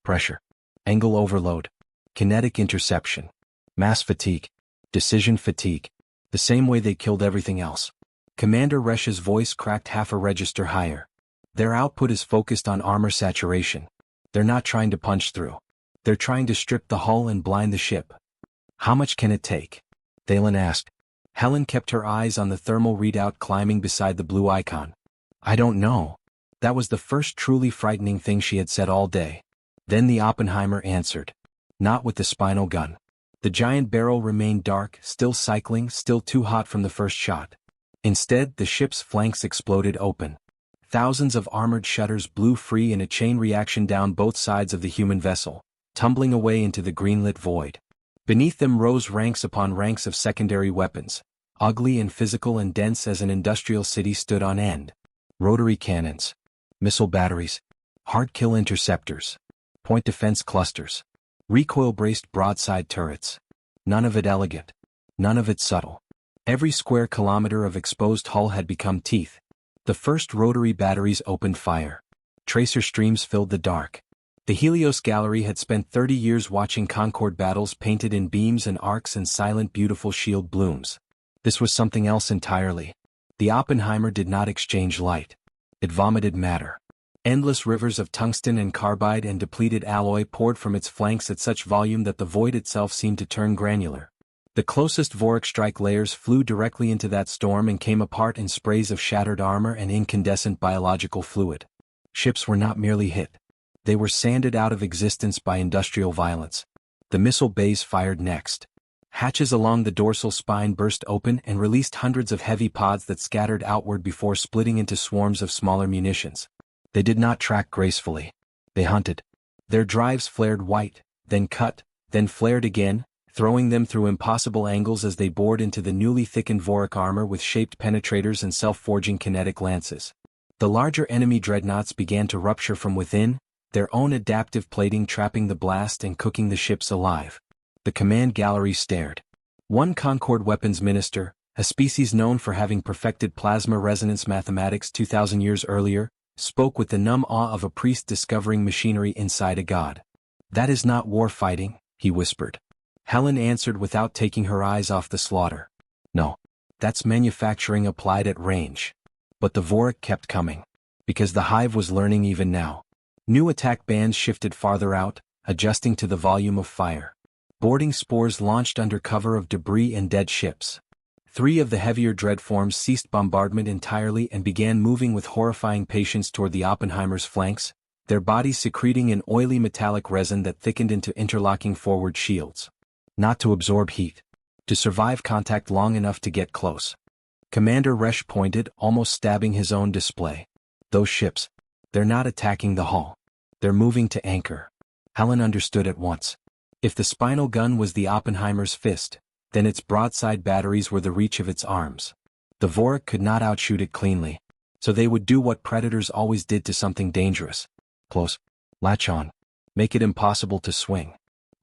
Pressure. Angle overload. Kinetic interception. Mass fatigue. Decision fatigue. The same way they killed everything else. Commander Resch's voice cracked half a register higher. Their output is focused on armor saturation. They're not trying to punch through. They're trying to strip the hull and blind the ship. How much can it take? Thalen asked. Helen kept her eyes on the thermal readout climbing beside the blue icon. I don't know. That was the first truly frightening thing she had said all day. Then the Oppenheimer answered. Not with the spinal gun. The giant barrel remained dark, still cycling, still too hot from the first shot. Instead, the ship's flanks exploded open. Thousands of armored shutters blew free in a chain reaction down both sides of the human vessel, tumbling away into the green-lit void. Beneath them rose ranks upon ranks of secondary weapons, ugly and physical and dense as an industrial city stood on end. Rotary cannons, missile batteries, hard-kill interceptors, point defense clusters, recoil-braced broadside turrets. None of it elegant. None of it subtle. Every square kilometer of exposed hull had become teeth. The first rotary batteries opened fire. Tracer streams filled the dark. The Helios Gallery had spent 30 years watching Concorde battles painted in beams and arcs and silent beautiful shield blooms. This was something else entirely. The Oppenheimer did not exchange light. It vomited matter. Endless rivers of tungsten and carbide and depleted alloy poured from its flanks at such volume that the void itself seemed to turn granular. The closest Vorak strike layers flew directly into that storm and came apart in sprays of shattered armor and incandescent biological fluid. Ships were not merely hit. They were sanded out of existence by industrial violence. The missile bays fired next. Hatches along the dorsal spine burst open and released hundreds of heavy pods that scattered outward before splitting into swarms of smaller munitions. They did not track gracefully. They hunted. Their drives flared white, then cut, then flared again, throwing them through impossible angles as they bored into the newly thickened Vorak armor with shaped penetrators and self-forging kinetic lances. The larger enemy dreadnoughts began to rupture from within, their own adaptive plating trapping the blast and cooking the ships alive. The command gallery stared. One Concorde weapons minister, a species known for having perfected plasma resonance mathematics 2,000 years earlier, spoke with the numb awe of a priest discovering machinery inside a god. That is not war fighting, he whispered. Helen answered without taking her eyes off the slaughter. No. That's manufacturing applied at range. But the Vorak kept coming. Because the hive was learning even now. New attack bands shifted farther out, adjusting to the volume of fire. Boarding spores launched under cover of debris and dead ships. 3 of the heavier dreadforms ceased bombardment entirely and began moving with horrifying patience toward the Oppenheimer's flanks, their bodies secreting an oily metallic resin that thickened into interlocking forward shields. Not to absorb heat. To survive contact long enough to get close. Commander Resch pointed, almost stabbing his own display. Those ships. They're not attacking the hull. They're moving to anchor. Helen understood at once. If the spinal gun was the Oppenheimer's fist, then its broadside batteries were the reach of its arms. The Vorak could not outshoot it cleanly. So they would do what predators always did to something dangerous. Close. Latch on. Make it impossible to swing.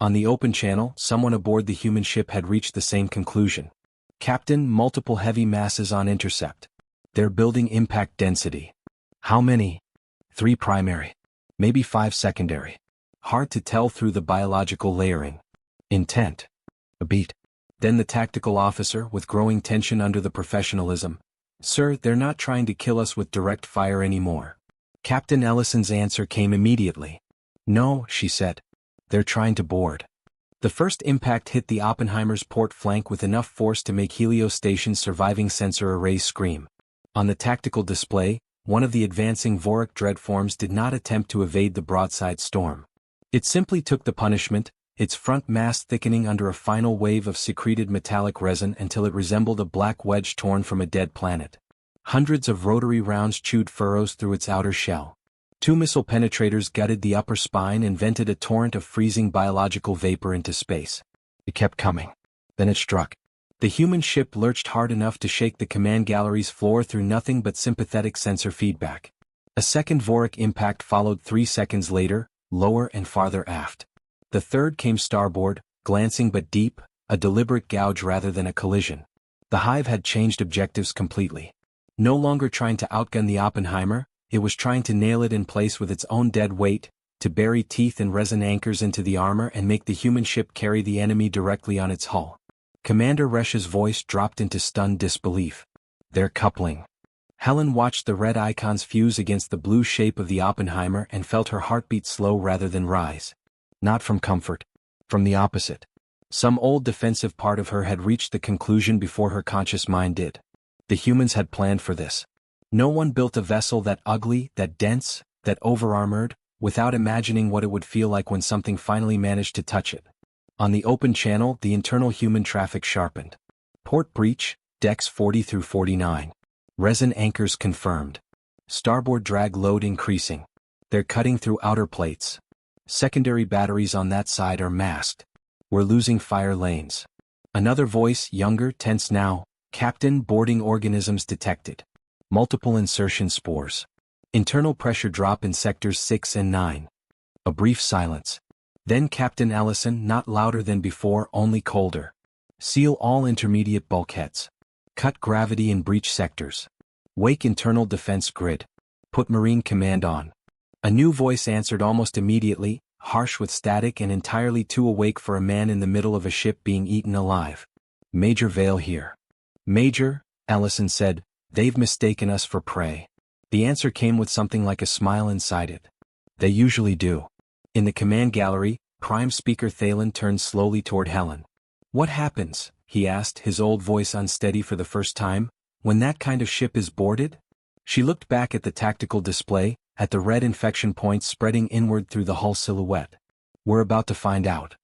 On the open channel, someone aboard the human ship had reached the same conclusion. Captain, multiple heavy masses on intercept. They're building impact density. How many? 3 primary. Maybe 5 secondary. Hard to tell through the biological layering. Intent. A beat. Then the tactical officer, with growing tension under the professionalism. Sir, they're not trying to kill us with direct fire anymore. Captain Ellison's answer came immediately. No, she said. They're trying to board. The first impact hit the Oppenheimer's port flank with enough force to make Helios Station's surviving sensor arrays scream. On the tactical display, one of the advancing Vorak dreadforms did not attempt to evade the broadside storm. It simply took the punishment, its front mass thickening under a final wave of secreted metallic resin until it resembled a black wedge torn from a dead planet. Hundreds of rotary rounds chewed furrows through its outer shell. 2 missile penetrators gutted the upper spine and vented a torrent of freezing biological vapor into space. It kept coming. Then it struck. The human ship lurched hard enough to shake the command gallery's floor through nothing but sympathetic sensor feedback. A second Vorak impact followed 3 seconds later, lower and farther aft. The third came starboard, glancing but deep, a deliberate gouge rather than a collision. The hive had changed objectives completely. No longer trying to outgun the Oppenheimer, it was trying to nail it in place with its own dead weight, to bury teeth and resin anchors into the armor and make the human ship carry the enemy directly on its hull. Commander Resch's voice dropped into stunned disbelief. They're coupling. Helen watched the red icons fuse against the blue shape of the Oppenheimer and felt her heartbeat slow rather than rise. Not from comfort. From the opposite. Some old defensive part of her had reached the conclusion before her conscious mind did. The humans had planned for this. No one built a vessel that ugly, that dense, that over-armored, without imagining what it would feel like when something finally managed to touch it. On the open channel, the internal human traffic sharpened. Port breach, decks 40 through 49. Resin anchors confirmed. Starboard drag load increasing. They're cutting through outer plates. Secondary batteries on that side are masked. We're losing fire lanes. Another voice, younger, tense now. Captain, boarding organisms detected. Multiple insertion spores. Internal pressure drop in sectors 6 and 9. A brief silence. Then Captain Allison, not louder than before, only colder. Seal all intermediate bulkheads. Cut gravity in breach sectors. Wake internal defense grid. Put Marine Command on. A new voice answered almost immediately, harsh with static and entirely too awake for a man in the middle of a ship being eaten alive. Major Vale here. Major, Allison said, they've mistaken us for prey. The answer came with something like a smile inside it. They usually do. In the command gallery, Prime Speaker Thalen turned slowly toward Helen. What happens, he asked, his old voice unsteady for the first time, when that kind of ship is boarded? She looked back at the tactical display, at the red infection points spreading inward through the hull silhouette. We're about to find out.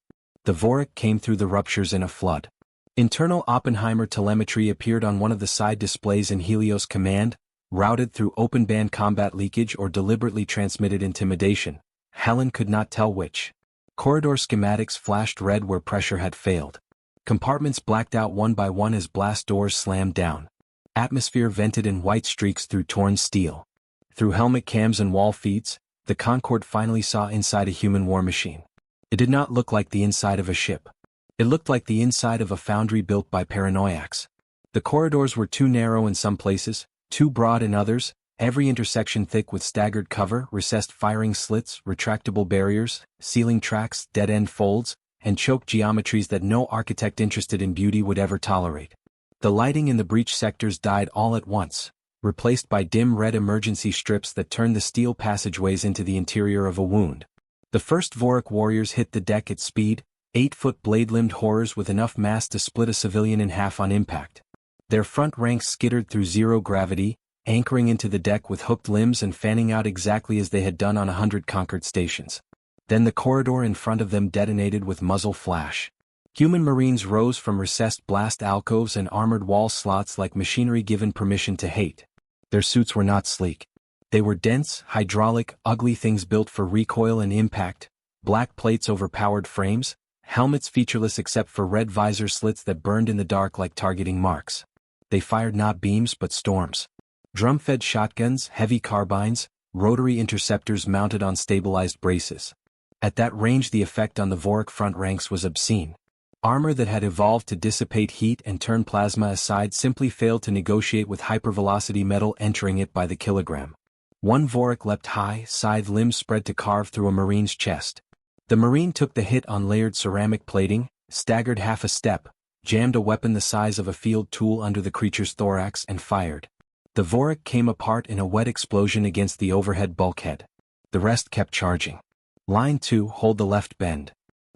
The Vorak came through the ruptures in a flood. Internal Oppenheimer telemetry appeared on one of the side displays in Helios Command, routed through open band combat leakage or deliberately transmitted intimidation. Helen could not tell which. Corridor schematics flashed red where pressure had failed. Compartments blacked out one by one as blast doors slammed down. Atmosphere vented in white streaks through torn steel. Through helmet cams and wall feeds, the Concorde finally saw inside a human war machine. It did not look like the inside of a ship. It looked like the inside of a foundry built by paranoiacs. The corridors were too narrow in some places, too broad in others, every intersection thick with staggered cover, recessed firing slits, retractable barriers, ceiling tracks, dead-end folds, and choked geometries that no architect interested in beauty would ever tolerate. The lighting in the breach sectors died all at once, replaced by dim red emergency strips that turned the steel passageways into the interior of a wound. The first Vorak warriors hit the deck at speed, 8-foot blade-limbed horrors with enough mass to split a civilian in half on impact. Their front ranks skittered through zero gravity, anchoring into the deck with hooked limbs and fanning out exactly as they had done on 100 conquered stations. Then the corridor in front of them detonated with muzzle flash. Human Marines rose from recessed blast alcoves and armored wall slots like machinery given permission to hate. Their suits were not sleek. They were dense, hydraulic, ugly things built for recoil and impact, black plates over powered frames, helmets featureless except for red visor slits that burned in the dark like targeting marks. They fired not beams but storms. Drum-fed shotguns, heavy carbines, rotary interceptors mounted on stabilized braces. At that range the effect on the Vorak front ranks was obscene. Armor that had evolved to dissipate heat and turn plasma aside simply failed to negotiate with hypervelocity metal entering it by the kilogram. One Vorak leapt high, scythe limbs spread to carve through a Marine's chest. The Marine took the hit on layered ceramic plating, staggered half a step, jammed a weapon the size of a field tool under the creature's thorax and fired. The Vorak came apart in a wet explosion against the overhead bulkhead. The rest kept charging. Line 2, hold the left bend.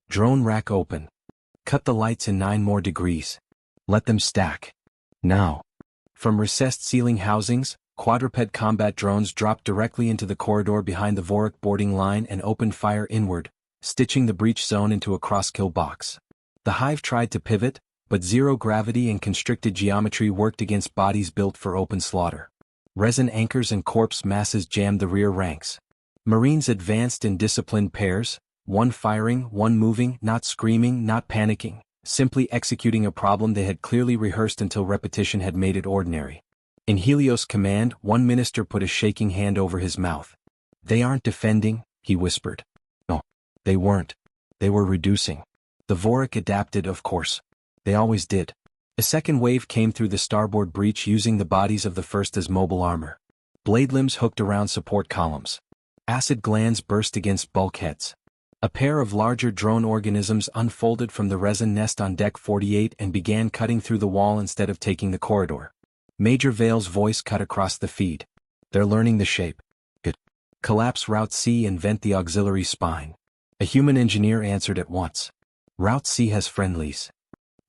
Drone rack open. Cut the lights in 9 more degrees. Let them stack. Now. From recessed ceiling housings, quadruped combat drones dropped directly into the corridor behind the Vorak boarding line and opened fire inward, stitching the breach zone into a cross-kill box. The hive tried to pivot, but zero gravity and constricted geometry worked against bodies built for open slaughter. Resin anchors and corpse masses jammed the rear ranks. Marines advanced in disciplined pairs, one firing, one moving, not screaming, not panicking, simply executing a problem they had clearly rehearsed until repetition had made it ordinary. In Helios Command, one minister put a shaking hand over his mouth. They aren't defending, he whispered. No, they weren't. They were reducing. The Vorak adapted, of course. They always did. A second wave came through the starboard breach using the bodies of the first as mobile armor. Blade limbs hooked around support columns. Acid glands burst against bulkheads. A pair of larger drone organisms unfolded from the resin nest on deck 48 and began cutting through the wall instead of taking the corridor. Major Vale's voice cut across the feed. They're learning the shape. Good. Collapse Route C and vent the auxiliary spine. A human engineer answered at once. Route C has friendlies.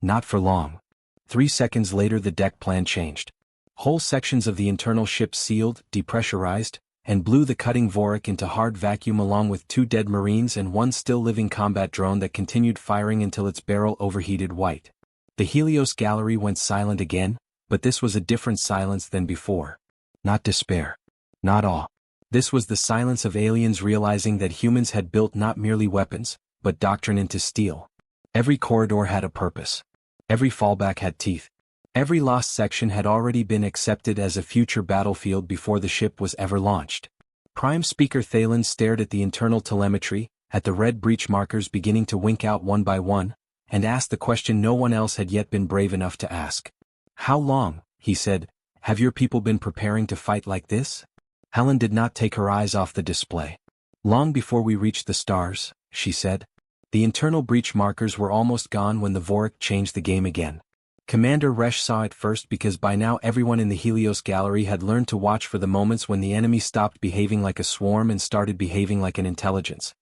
Not for long. 3 seconds later the deck plan changed. Whole sections of the internal ship sealed, depressurized, and blew the cutting Vorak into hard vacuum along with 2 dead Marines and 1 still-living combat drone that continued firing until its barrel overheated white. The Helios gallery went silent again, but this was a different silence than before. Not despair. Not awe. This was the silence of aliens realizing that humans had built not merely weapons, but doctrine into steel. Every corridor had a purpose. Every fallback had teeth. Every lost section had already been accepted as a future battlefield before the ship was ever launched. Prime Speaker Thalen stared at the internal telemetry, at the red breach markers beginning to wink out one by one, and asked the question no one else had yet been brave enough to ask. How long, he said, have your people been preparing to fight like this? Helen did not take her eyes off the display. Long before we reached the stars, she said. The internal breach markers were almost gone when the Vorak changed the game again. Commander Resch saw it first because by now everyone in the Helios gallery had learned to watch for the moments when the enemy stopped behaving like a swarm and started behaving like an intelligence.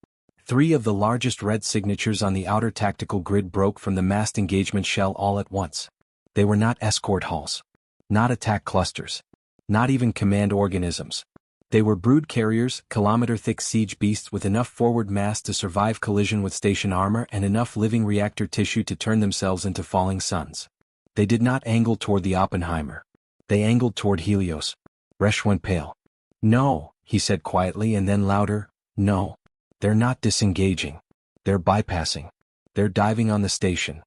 3 of the largest red signatures on the outer tactical grid broke from the massed engagement shell all at once. They were not escort hulls. Not attack clusters. Not even command organisms. They were brood carriers, kilometer-thick siege beasts with enough forward mass to survive collision with station armor and enough living reactor tissue to turn themselves into falling suns. They did not angle toward the Oppenheimer. They angled toward Helios. Resch went pale. No, he said quietly and then louder, no. They're not disengaging. They're bypassing. They're diving on the station.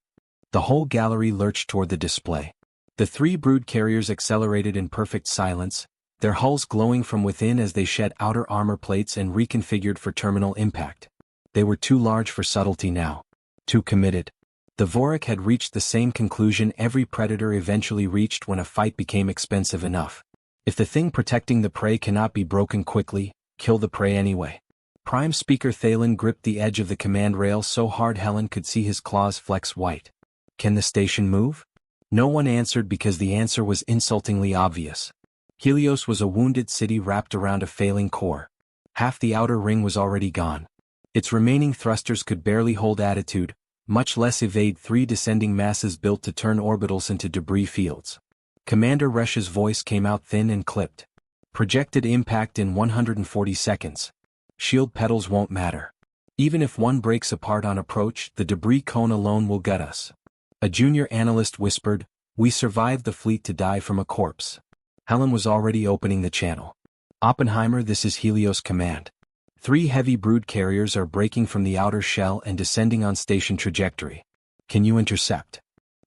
The whole gallery lurched toward the display. The 3 brood carriers accelerated in perfect silence, their hulls glowing from within as they shed outer armor plates and reconfigured for terminal impact. They were too large for subtlety now. Too committed. The Vorak had reached the same conclusion every predator eventually reached when a fight became expensive enough. If the thing protecting the prey cannot be broken quickly, kill the prey anyway. Prime Speaker Thalen gripped the edge of the command rail so hard Helen could see his claws flex white. Can the station move? No one answered because the answer was insultingly obvious. Helios was a wounded city wrapped around a failing core. Half the outer ring was already gone. Its remaining thrusters could barely hold attitude, much less evade 3 descending masses built to turn orbitals into debris fields. Commander Resch's voice came out thin and clipped. Projected impact in 140 seconds. Shield pedals won't matter. Even if one breaks apart on approach, the debris cone alone will gut us. A junior analyst whispered, "We survived the fleet to die from a corpse." Helen was already opening the channel. Oppenheimer, this is Helios Command. 3 heavy brood carriers are breaking from the outer shell and descending on station trajectory. Can you intercept?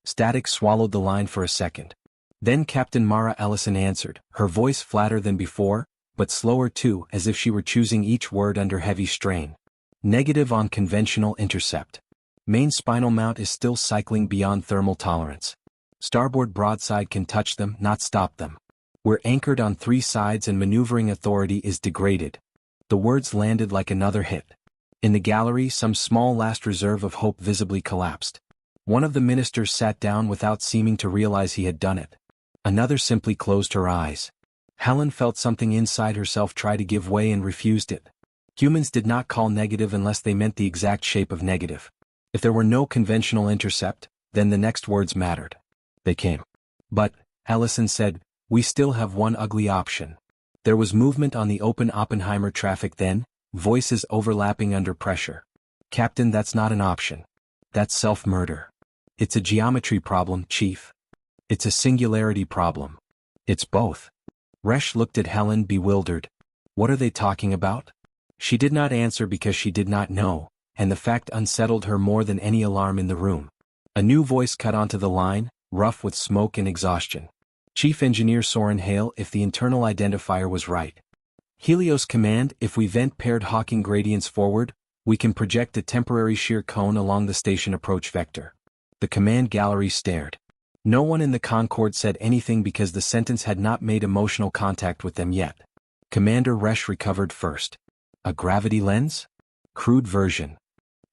Static swallowed the line for a second. Then Captain Mara Ellison answered, her voice flatter than before, but slower too, as if she were choosing each word under heavy strain. Negative on conventional intercept. Main spinal mount is still cycling beyond thermal tolerance. Starboard broadside can touch them, not stop them. We're anchored on 3 sides and maneuvering authority is degraded. The words landed like another hit. In the gallery, some small last reserve of hope visibly collapsed. One of the ministers sat down without seeming to realize he had done it. Another simply closed her eyes. Helen felt something inside herself try to give way and refused it. Humans did not call negative unless they meant the exact shape of negative. If there were no conventional intercept, then the next words mattered. They came. But, Ellison said, we still have one ugly option. There was movement on the open Oppenheimer traffic then, voices overlapping under pressure. Captain, that's not an option. That's self-murder. It's a geometry problem, Chief. It's a singularity problem. It's both. Resch looked at Helen bewildered. What are they talking about? She did not answer because she did not know, and the fact unsettled her more than any alarm in the room. A new voice cut onto the line, rough with smoke and exhaustion. Chief Engineer Soren Hale, if the internal identifier was right. Helios Command, if we vent paired Hawking gradients forward, we can project a temporary shear cone along the station approach vector. The command gallery stared. No one in the Concorde said anything because the sentence had not made emotional contact with them yet. Commander Resch recovered first. A gravity lens? Crude version,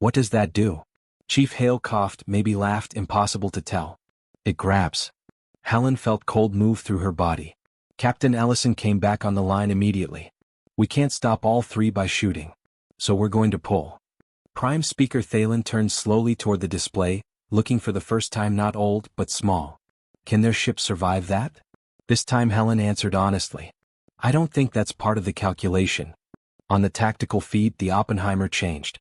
What does that do? Chief Hale coughed, maybe laughed, impossible to tell. It grabs. Helen felt cold move through her body. Captain Ellison came back on the line immediately. We can't stop all three by shooting. So we're going to pull. Prime Speaker Thalen turned slowly toward the display, looking for the first time not old but small. Can their ship survive that? This time Helen answered honestly. I don't think that's part of the calculation. On the tactical feed the Oppenheimer changed.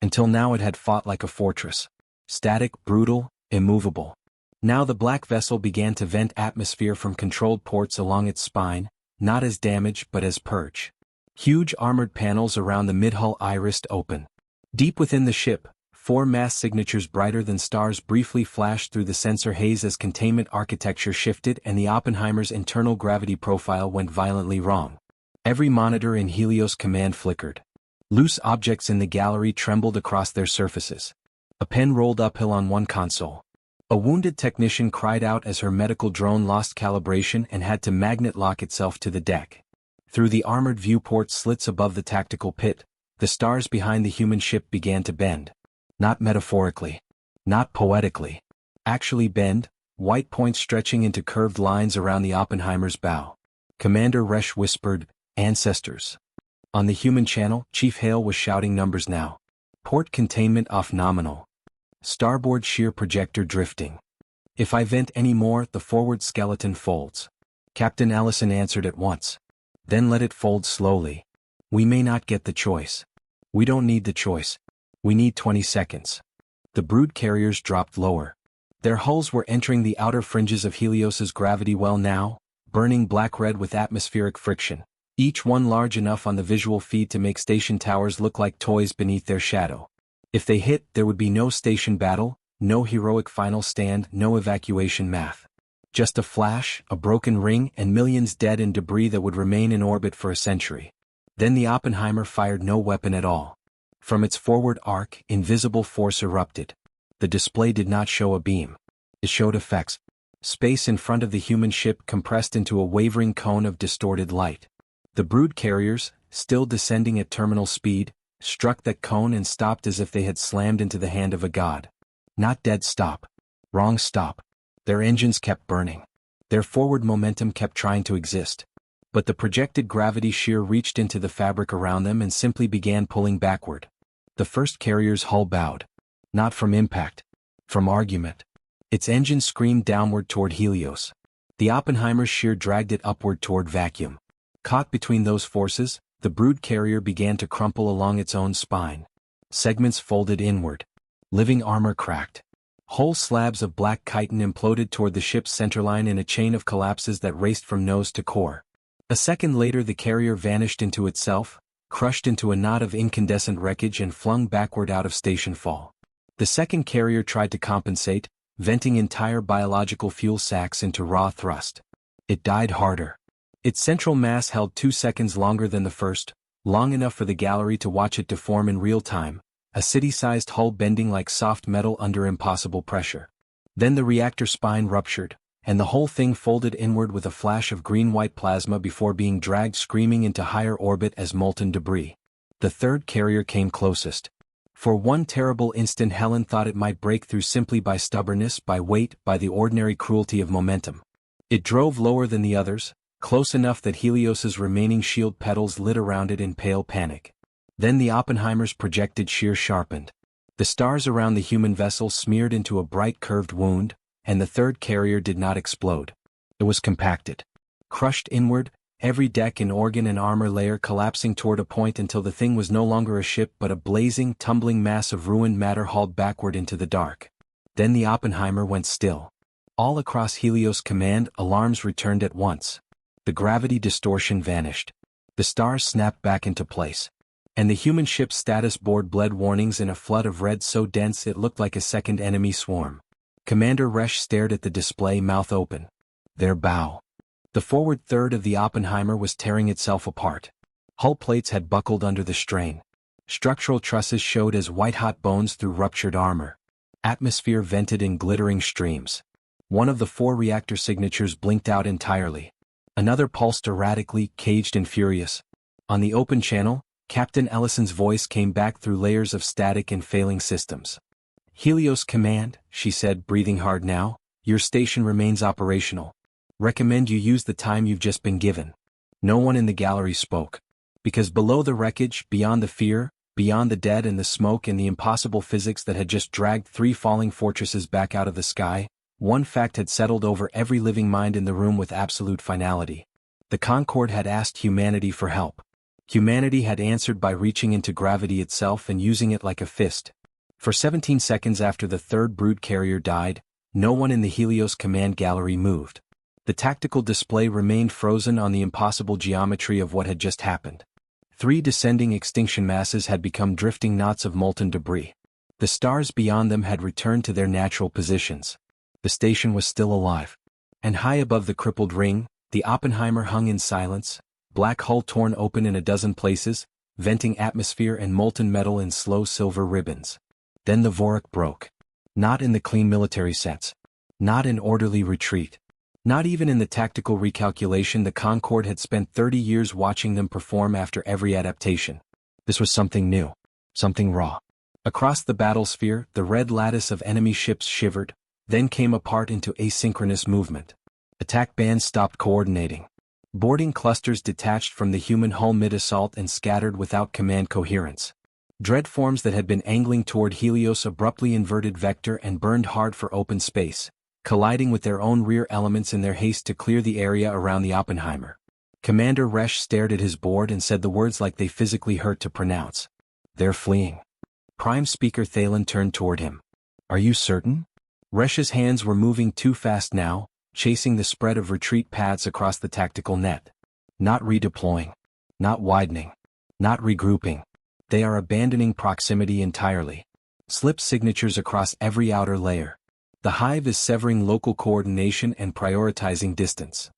Until now it had fought like a fortress. Static, brutal, immovable. Now the black vessel began to vent atmosphere from controlled ports along its spine, not as damage but as purge. Huge armored panels around the mid-hull irised open. Deep within the ship, 4 mass signatures brighter than stars briefly flashed through the sensor haze as containment architecture shifted and the Oppenheimer's internal gravity profile went violently wrong. Every monitor in Helios command flickered. Loose objects in the gallery trembled across their surfaces. A pen rolled uphill on one console. A wounded technician cried out as her medical drone lost calibration and had to magnet lock itself to the deck. Through the armored viewport slits above the tactical pit, the stars behind the human ship began to bend. Not metaphorically. Not poetically. Actually bend, white points stretching into curved lines around the Oppenheimer's bow. Commander Resch whispered, "Ancestors." On the human channel, Chief Hale was shouting numbers now. Port containment off nominal. Starboard shear projector drifting. If I vent any more, the forward skeleton folds. Captain Ellison answered at once. Then let it fold slowly. We may not get the choice. We don't need the choice. We need 20 seconds. The brood carriers dropped lower. Their hulls were entering the outer fringes of Helios's gravity well now, burning black-red with atmospheric friction, each one large enough on the visual feed to make station towers look like toys beneath their shadow. If they hit, there would be no station battle, no heroic final stand, no evacuation math. Just a flash, a broken ring, and millions dead in debris that would remain in orbit for a century. Then the Oppenheimer fired no weapon at all. From its forward arc, invisible force erupted. The display did not show a beam. It showed effects. Space in front of the human ship compressed into a wavering cone of distorted light. The brood carriers, still descending at terminal speed, struck that cone and stopped as if they had slammed into the hand of a god. Not dead stop. Wrong stop. Their engines kept burning. Their forward momentum kept trying to exist. But the projected gravity shear reached into the fabric around them and simply began pulling backward. The first carrier's hull bowed. Not from impact. From argument. Its engine screamed downward toward Helios. The Oppenheimer's shear dragged it upward toward vacuum. Caught between those forces, the brood carrier began to crumple along its own spine. Segments folded inward. Living armor cracked. Whole slabs of black chitin imploded toward the ship's centerline in a chain of collapses that raced from nose to core. A second later the carrier vanished into itself, crushed into a knot of incandescent wreckage and flung backward out of station fall. The second carrier tried to compensate, venting entire biological fuel sacks into raw thrust. It died harder. Its central mass held 2 seconds longer than the first, long enough for the gallery to watch it deform in real time, a city-sized hull bending like soft metal under impossible pressure. Then the reactor spine ruptured, and the whole thing folded inward with a flash of green-white plasma before being dragged screaming into higher orbit as molten debris. The third carrier came closest. For one terrible instant Helen thought it might break through simply by stubbornness, by weight, by the ordinary cruelty of momentum. It drove lower than the others, close enough that Helios's remaining shield petals lit around it in pale panic. Then the Oppenheimer's projected shear sharpened. The stars around the human vessel smeared into a bright curved wound, and the third carrier did not explode. It was compacted. Crushed inward, every deck and organ and armor layer collapsing toward a point until the thing was no longer a ship but a blazing, tumbling mass of ruined matter hauled backward into the dark. Then the Oppenheimer went still. All across Helios command, alarms returned at once. The gravity distortion vanished. The stars snapped back into place. And the human ship's status board bled warnings in a flood of red so dense it looked like a second enemy swarm. Commander Resch stared at the display, mouth open. Their bow. The forward third of the Oppenheimer was tearing itself apart. Hull plates had buckled under the strain. Structural trusses showed as white-hot bones through ruptured armor. Atmosphere vented in glittering streams. One of the 4 reactor signatures blinked out entirely. Another pulsed erratically, caged and furious. On the open channel, Captain Ellison's voice came back through layers of static and failing systems. "Helios Command," she said, breathing hard now, "your station remains operational. Recommend you use the time you've just been given." No one in the gallery spoke. Because below the wreckage, beyond the fear, beyond the dead and the smoke and the impossible physics that had just dragged 3 falling fortresses back out of the sky, one fact had settled over every living mind in the room with absolute finality. The Concorde had asked humanity for help. Humanity had answered by reaching into gravity itself and using it like a fist. For 17 seconds after the third brood carrier died, no one in the Helios command gallery moved. The tactical display remained frozen on the impossible geometry of what had just happened. 3 descending extinction masses had become drifting knots of molten debris. The stars beyond them had returned to their natural positions. The station was still alive. And high above the crippled ring, the Oppenheimer hung in silence, black hull torn open in a dozen places, venting atmosphere and molten metal in slow silver ribbons. Then the Vorak broke. Not in the clean military sense. Not in orderly retreat. Not even in the tactical recalculation the Concorde had spent 30 years watching them perform after every adaptation. This was something new. Something raw. Across the battlesphere, the red lattice of enemy ships shivered, then came apart into asynchronous movement. Attack bands stopped coordinating. Boarding clusters detached from the human hull mid-assault and scattered without command coherence. Dread forms that had been angling toward Helios abruptly inverted vector and burned hard for open space, colliding with their own rear elements in their haste to clear the area around the Oppenheimer. Commander Resch stared at his board and said the words like they physically hurt to pronounce. "They're fleeing." Prime Speaker Thalen turned toward him. "Are you certain?" Resch's hands were moving too fast now, chasing the spread of retreat paths across the tactical net. Not redeploying. Not widening. Not regrouping. They are abandoning proximity entirely. Slip signatures across every outer layer. The hive is severing local coordination and prioritizing distance.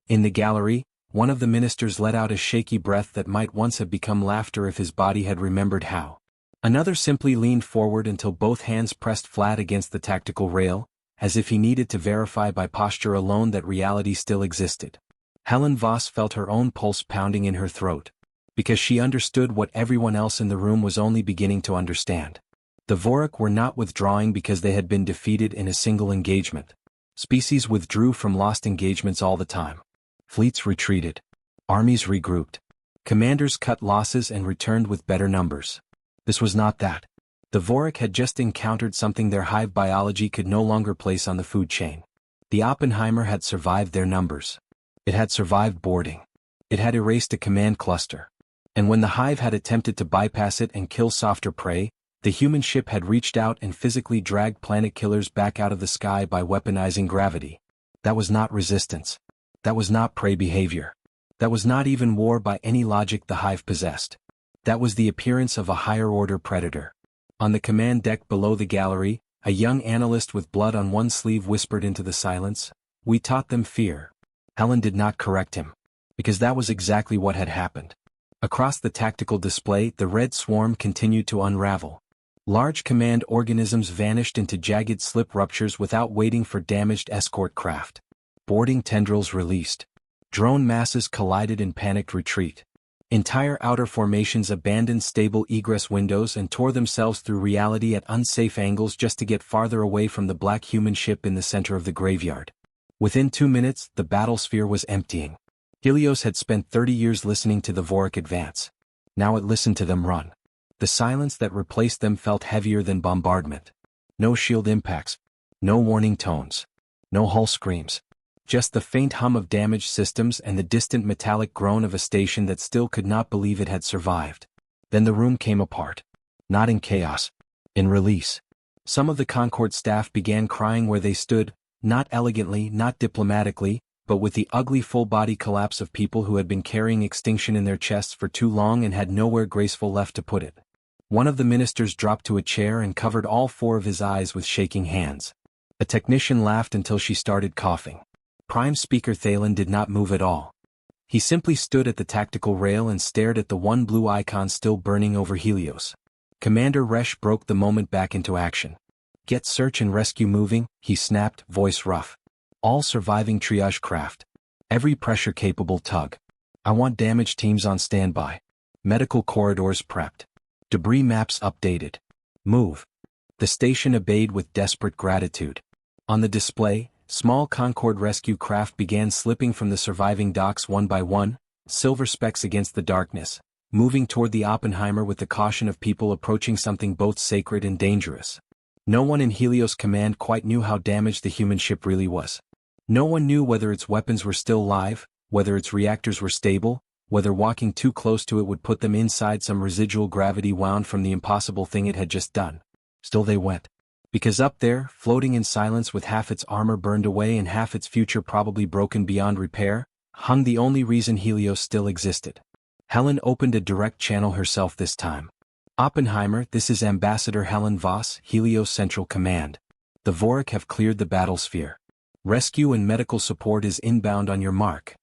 In the gallery, one of the ministers let out a shaky breath that might once have become laughter if his body had remembered how. Another simply leaned forward until both hands pressed flat against the tactical rail, as if he needed to verify by posture alone that reality still existed. Helen Voss felt her own pulse pounding in her throat, because she understood what everyone else in the room was only beginning to understand. The Vorak were not withdrawing because they had been defeated in a single engagement. Species withdrew from lost engagements all the time. Fleets retreated. Armies regrouped. Commanders cut losses and returned with better numbers. This was not that. The Vorak had just encountered something their hive biology could no longer place on the food chain. The Oppenheimer had survived their numbers. It had survived boarding. It had erased a command cluster. And when the hive had attempted to bypass it and kill softer prey, the human ship had reached out and physically dragged planet killers back out of the sky by weaponizing gravity. That was not resistance. That was not prey behavior. That was not even war by any logic the hive possessed. That was the appearance of a higher-order predator. On the command deck below the gallery, a young analyst with blood on one sleeve whispered into the silence, "We taught them fear." Helen did not correct him. Because that was exactly what had happened. Across the tactical display, the red swarm continued to unravel. Large command organisms vanished into jagged slip ruptures without waiting for damaged escort craft. Boarding tendrils released. Drone masses collided in panicked retreat. Entire outer formations abandoned stable egress windows and tore themselves through reality at unsafe angles just to get farther away from the black human ship in the center of the graveyard. Within 2 minutes, the battlesphere was emptying. Helios had spent 30 years listening to the Vorak advance. Now it listened to them run. The silence that replaced them felt heavier than bombardment. No shield impacts. No warning tones. No hull screams. Just the faint hum of damaged systems and the distant metallic groan of a station that still could not believe it had survived. Then the room came apart. Not in chaos. In release. Some of the Concorde staff began crying where they stood, not elegantly, not diplomatically, but with the ugly full-body collapse of people who had been carrying extinction in their chests for too long and had nowhere graceful left to put it. One of the ministers dropped to a chair and covered all 4 of his eyes with shaking hands. A technician laughed until she started coughing. Prime Speaker Thalen did not move at all. He simply stood at the tactical rail and stared at the one blue icon still burning over Helios. Commander Resch broke the moment back into action. "Get search and rescue moving," he snapped, voice rough. "All surviving triage craft. Every pressure-capable tug. I want damage teams on standby. Medical corridors prepped. Debris maps updated. Move. The station obeyed with desperate gratitude. On the display, small Concorde rescue craft began slipping from the surviving docks one by one, silver specks against the darkness, moving toward the Oppenheimer with the caution of people approaching something both sacred and dangerous. No one in Helios Command quite knew how damaged the human ship really was. No one knew whether its weapons were still live, whether its reactors were stable, whether walking too close to it would put them inside some residual gravity wound from the impossible thing it had just done. Still they went. Because up there, floating in silence with half its armor burned away and half its future probably broken beyond repair, hung the only reason Helios still existed. Helen opened a direct channel herself this time. Oppenheimer, this is Ambassador Helen Voss, Helios Central Command. The Vorak have cleared the battlesphere. Rescue and medical support is inbound on your mark.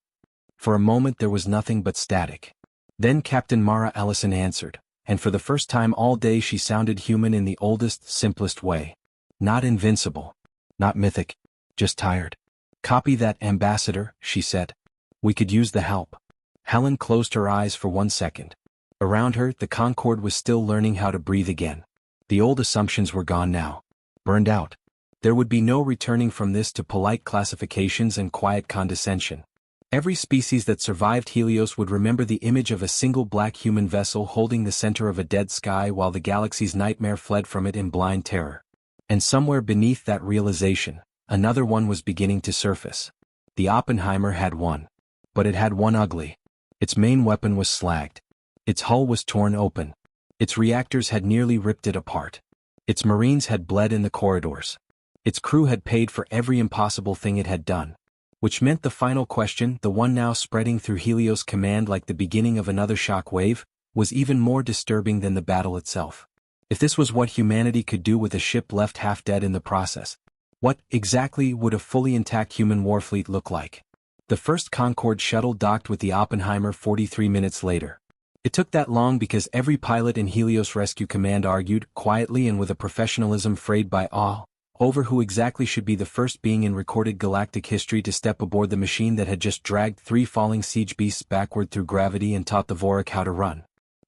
For a moment there was nothing but static. Then Captain Mara Ellison answered, and for the first time all day she sounded human in the oldest, simplest way. Not invincible. Not mythic. Just tired. Copy that, Ambassador, she said. We could use the help. Helen closed her eyes for 1 second. Around her, the Concorde was still learning how to breathe again. The old assumptions were gone now. Burned out. There would be no returning from this to polite classifications and quiet condescension. Every species that survived Helios would remember the image of a single black human vessel holding the center of a dead sky while the galaxy's nightmare fled from it in blind terror. And somewhere beneath that realization, another one was beginning to surface. The Oppenheimer had won. But it had won ugly. Its main weapon was slagged. Its hull was torn open. Its reactors had nearly ripped it apart. Its Marines had bled in the corridors. Its crew had paid for every impossible thing it had done. Which meant the final question, the one now spreading through Helios Command like the beginning of another shock wave, was even more disturbing than the battle itself. If this was what humanity could do with a ship left half dead in the process, what, exactly, would a fully intact human warfleet look like? The first Concorde shuttle docked with the Oppenheimer 43 minutes later. It took that long because every pilot in Helios Rescue Command argued, quietly and with a professionalism frayed by awe, over who exactly should be the first being in recorded galactic history to step aboard the machine that had just dragged 3 falling siege beasts backward through gravity and taught the Vorak how to run.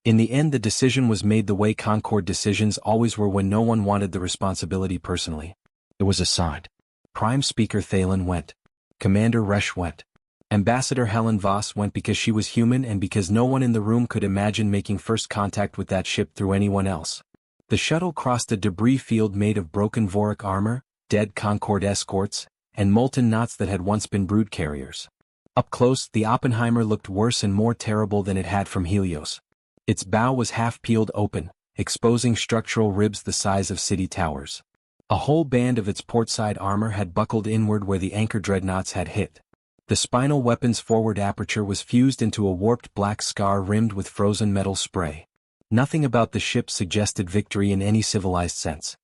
In the end the decision was made the way Concorde decisions always were when no one wanted the responsibility personally. It was assigned. Prime Speaker Thalen went. Commander Resch went. Ambassador Helen Voss went because she was human and because no one in the room could imagine making first contact with that ship through anyone else. The shuttle crossed a debris field made of broken Vorak armor, dead Concorde escorts, and molten knots that had once been brood carriers. Up close, the Oppenheimer looked worse and more terrible than it had from Helios. Its bow was half peeled open, exposing structural ribs the size of city towers. A whole band of its portside armor had buckled inward where the anchor dreadnoughts had hit. The spinal weapon's forward aperture was fused into a warped black scar rimmed with frozen metal spray. Nothing about the ship suggested victory in any civilized sense.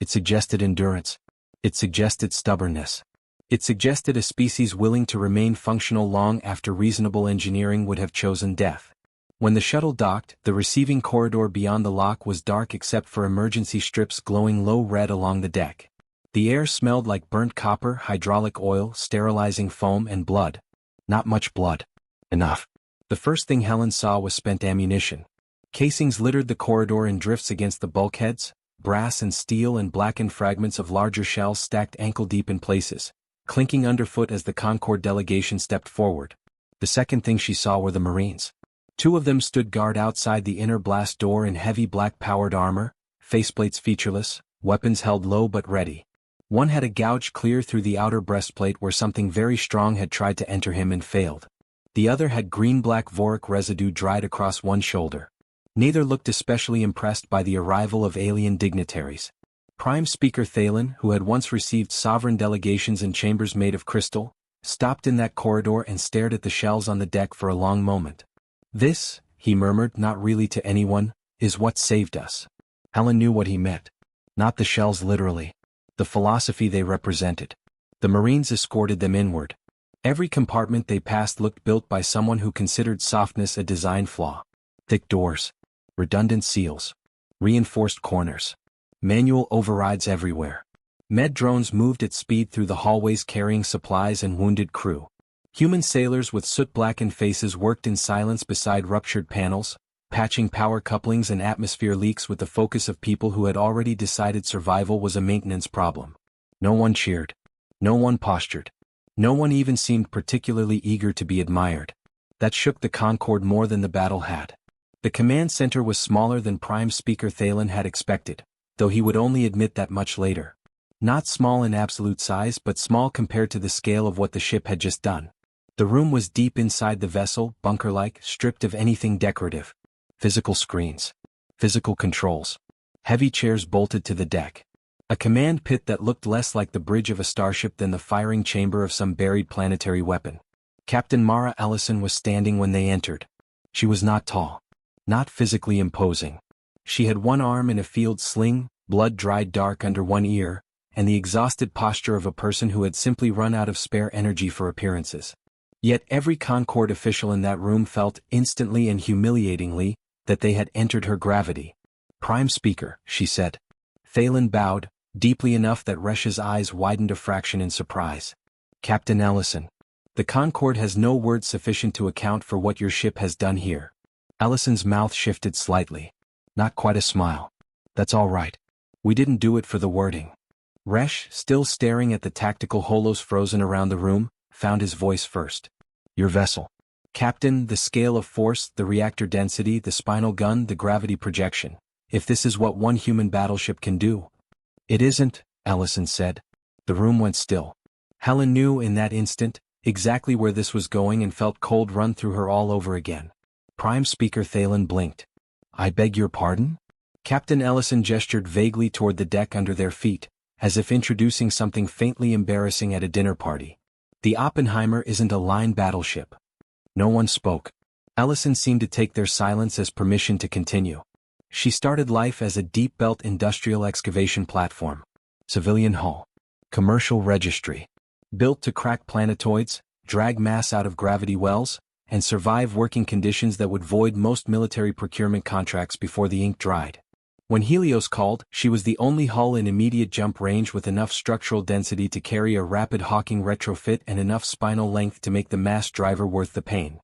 It suggested endurance. It suggested stubbornness. It suggested a species willing to remain functional long after reasonable engineering would have chosen death. When the shuttle docked, the receiving corridor beyond the lock was dark except for emergency strips glowing low red along the deck. The air smelled like burnt copper, hydraulic oil, sterilizing foam, and blood. Not much blood. Enough. The first thing Helen saw was spent ammunition. Casings littered the corridor in drifts against the bulkheads, brass and steel and blackened fragments of larger shells stacked ankle-deep in places, clinking underfoot as the Concorde delegation stepped forward. The second thing she saw were the Marines. 2 of them stood guard outside the inner blast door in heavy black-powered armor, faceplates featureless, weapons held low but ready. One had a gouge clear through the outer breastplate where something very strong had tried to enter him and failed. The other had green-black Vorak residue dried across one shoulder. Neither looked especially impressed by the arrival of alien dignitaries. Prime Speaker Thalen, who had once received sovereign delegations in chambers made of crystal, stopped in that corridor and stared at the shells on the deck for a long moment. "This," he murmured, not really to anyone, "is what saved us." Helen knew what he meant. Not the shells literally. The philosophy they represented. The Marines escorted them inward. Every compartment they passed looked built by someone who considered softness a design flaw. Thick doors. Redundant seals. Reinforced corners. Manual overrides everywhere. Med drones moved at speed through the hallways carrying supplies and wounded crew. Human sailors with soot-blackened faces worked in silence beside ruptured panels, patching power couplings and atmosphere leaks with the focus of people who had already decided survival was a maintenance problem. No one cheered. No one postured. No one even seemed particularly eager to be admired. That shook the Concorde more than the battle had. The command center was smaller than Prime Speaker Thalen had expected, though he would only admit that much later. Not small in absolute size, but small compared to the scale of what the ship had just done. The room was deep inside the vessel, bunker-like, stripped of anything decorative. Physical screens. Physical controls. Heavy chairs bolted to the deck. A command pit that looked less like the bridge of a starship than the firing chamber of some buried planetary weapon. Captain Mara Ellison was standing when they entered. She was not tall. Not physically imposing. She had one arm in a field sling, blood dried dark under one ear, and the exhausted posture of a person who had simply run out of spare energy for appearances. Yet every Concorde official in that room felt, instantly and humiliatingly, that they had entered her gravity. "Prime Speaker," she said. Thalen bowed, deeply enough that Resh's eyes widened a fraction in surprise. "Captain Ellison. The Concorde has no words sufficient to account for what your ship has done here." Ellison's mouth shifted slightly. Not quite a smile. "That's all right. We didn't do it for the wording." Resh, still staring at the tactical holos frozen around the room, found his voice first. "Your vessel. Captain, the scale of force, the reactor density, the spinal gun, the gravity projection. If this is what one human battleship can do." "It isn't," Ellison said. The room went still. Helen knew in that instant exactly where this was going and felt cold run through her all over again. Prime Speaker Thalen blinked. "I beg your pardon?" Captain Ellison gestured vaguely toward the deck under their feet, as if introducing something faintly embarrassing at a dinner party. "The Oppenheimer isn't a line battleship." No one spoke. Ellison seemed to take their silence as permission to continue. She started life as a deep belt industrial excavation platform. Civilian hull. Commercial registry. Built to crack planetoids, drag mass out of gravity wells, and survive working conditions that would void most military procurement contracts before the ink dried. When Helios called, she was the only hull in immediate jump range with enough structural density to carry a rapid Hawking retrofit and enough spinal length to make the mass driver worth the pain.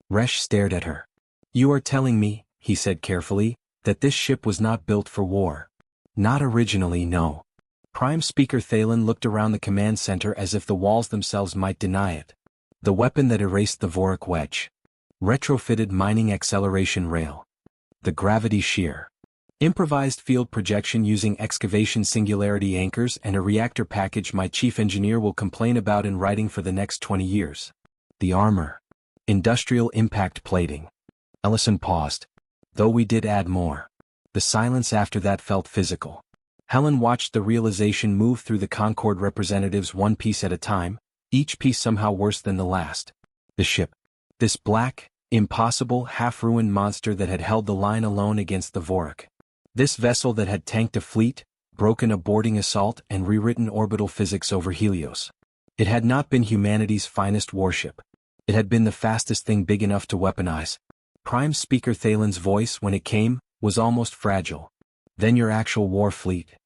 Resh stared at her. "You are telling me," he said carefully, "that this ship was not built for war." "Not originally, no." Prime Speaker Thalen looked around the command center as if the walls themselves might deny it. The weapon that erased the Vorak wedge. Retrofitted mining acceleration rail. The gravity shear. Improvised field projection using excavation singularity anchors and a reactor package my chief engineer will complain about in writing for the next 20 years. The armor. Industrial impact plating. Ellison paused. "Though we did add more." The silence after that felt physical. Helen watched the realization move through the Concorde representatives one piece at a time, each piece somehow worse than the last. The ship. This black, impossible, half-ruined monster that had held the line alone against the Vorak. This vessel that had tanked a fleet, broken a boarding assault and rewritten orbital physics over Helios. It had not been humanity's finest warship. It had been the fastest thing big enough to weaponize. Prime Speaker Thalen's voice, when it came, was almost fragile. "Then your actual war fleet."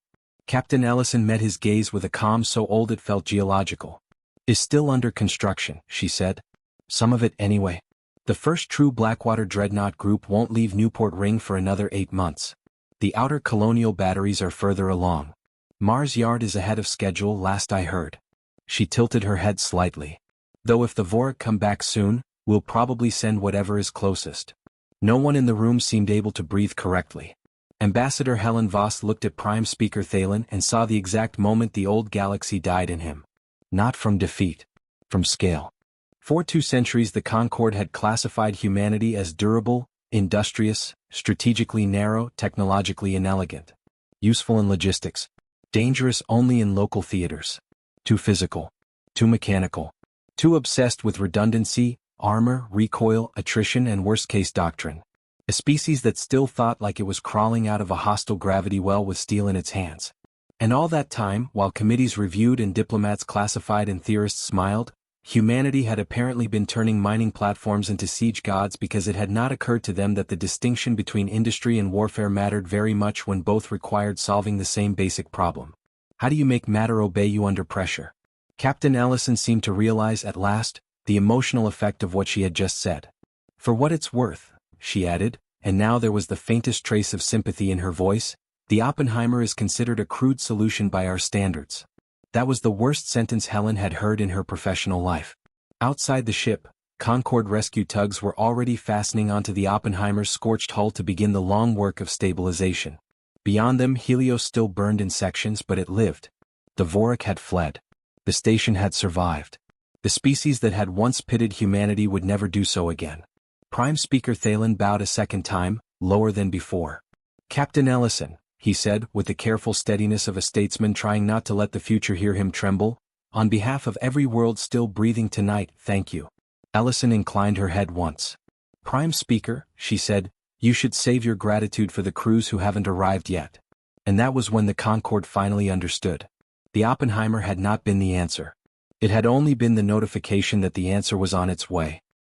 Captain Ellison met his gaze with a calm so old it felt geological. "Is still under construction," she said. "Some of it anyway. The first true Blackwater dreadnought group won't leave Newport Ring for another 8 months. The outer colonial batteries are further along. Mars Yard is ahead of schedule last I heard." She tilted her head slightly. "Though if the Vorak come back soon, we'll probably send whatever is closest." No one in the room seemed able to breathe correctly. Ambassador Helen Voss looked at Prime Speaker Thalen and saw the exact moment the old galaxy died in him. Not from defeat. From scale. For 2 centuries the Concorde had classified humanity as durable, industrious, strategically narrow, technologically inelegant. Useful in logistics. Dangerous only in local theaters. Too physical. Too mechanical. Too obsessed with redundancy, armor, recoil, attrition and worst-case doctrine. A species that still thought like it was crawling out of a hostile gravity well with steel in its hands. And all that time, while committees reviewed and diplomats classified and theorists smiled, humanity had apparently been turning mining platforms into siege gods because it had not occurred to them that the distinction between industry and warfare mattered very much when both required solving the same basic problem. How do you make matter obey you under pressure? Captain Ellison seemed to realize at last the emotional effect of what she had just said. "For what it's worth," she added, and now there was the faintest trace of sympathy in her voice. The Oppenheimer is considered a crude solution by our standards. That was the worst sentence Helen had heard in her professional life. Outside the ship, Concorde rescue tugs were already fastening onto the Oppenheimer's scorched hull to begin the long work of stabilization. Beyond them, Helios still burned in sections, but it lived. The Vorak had fled. The station had survived. The species that had once pitted humanity would never do so again. Prime Speaker Thalen bowed a second time, lower than before. "Captain Ellison," he said, with the careful steadiness of a statesman trying not to let the future hear him tremble, "on behalf of every world still breathing tonight, thank you." Ellison inclined her head once. "Prime Speaker," she said, "you should save your gratitude for the crews who haven't arrived yet." And that was when the Concorde finally understood. The Oppenheimer had not been the answer. It had only been the notification that the answer was on its way.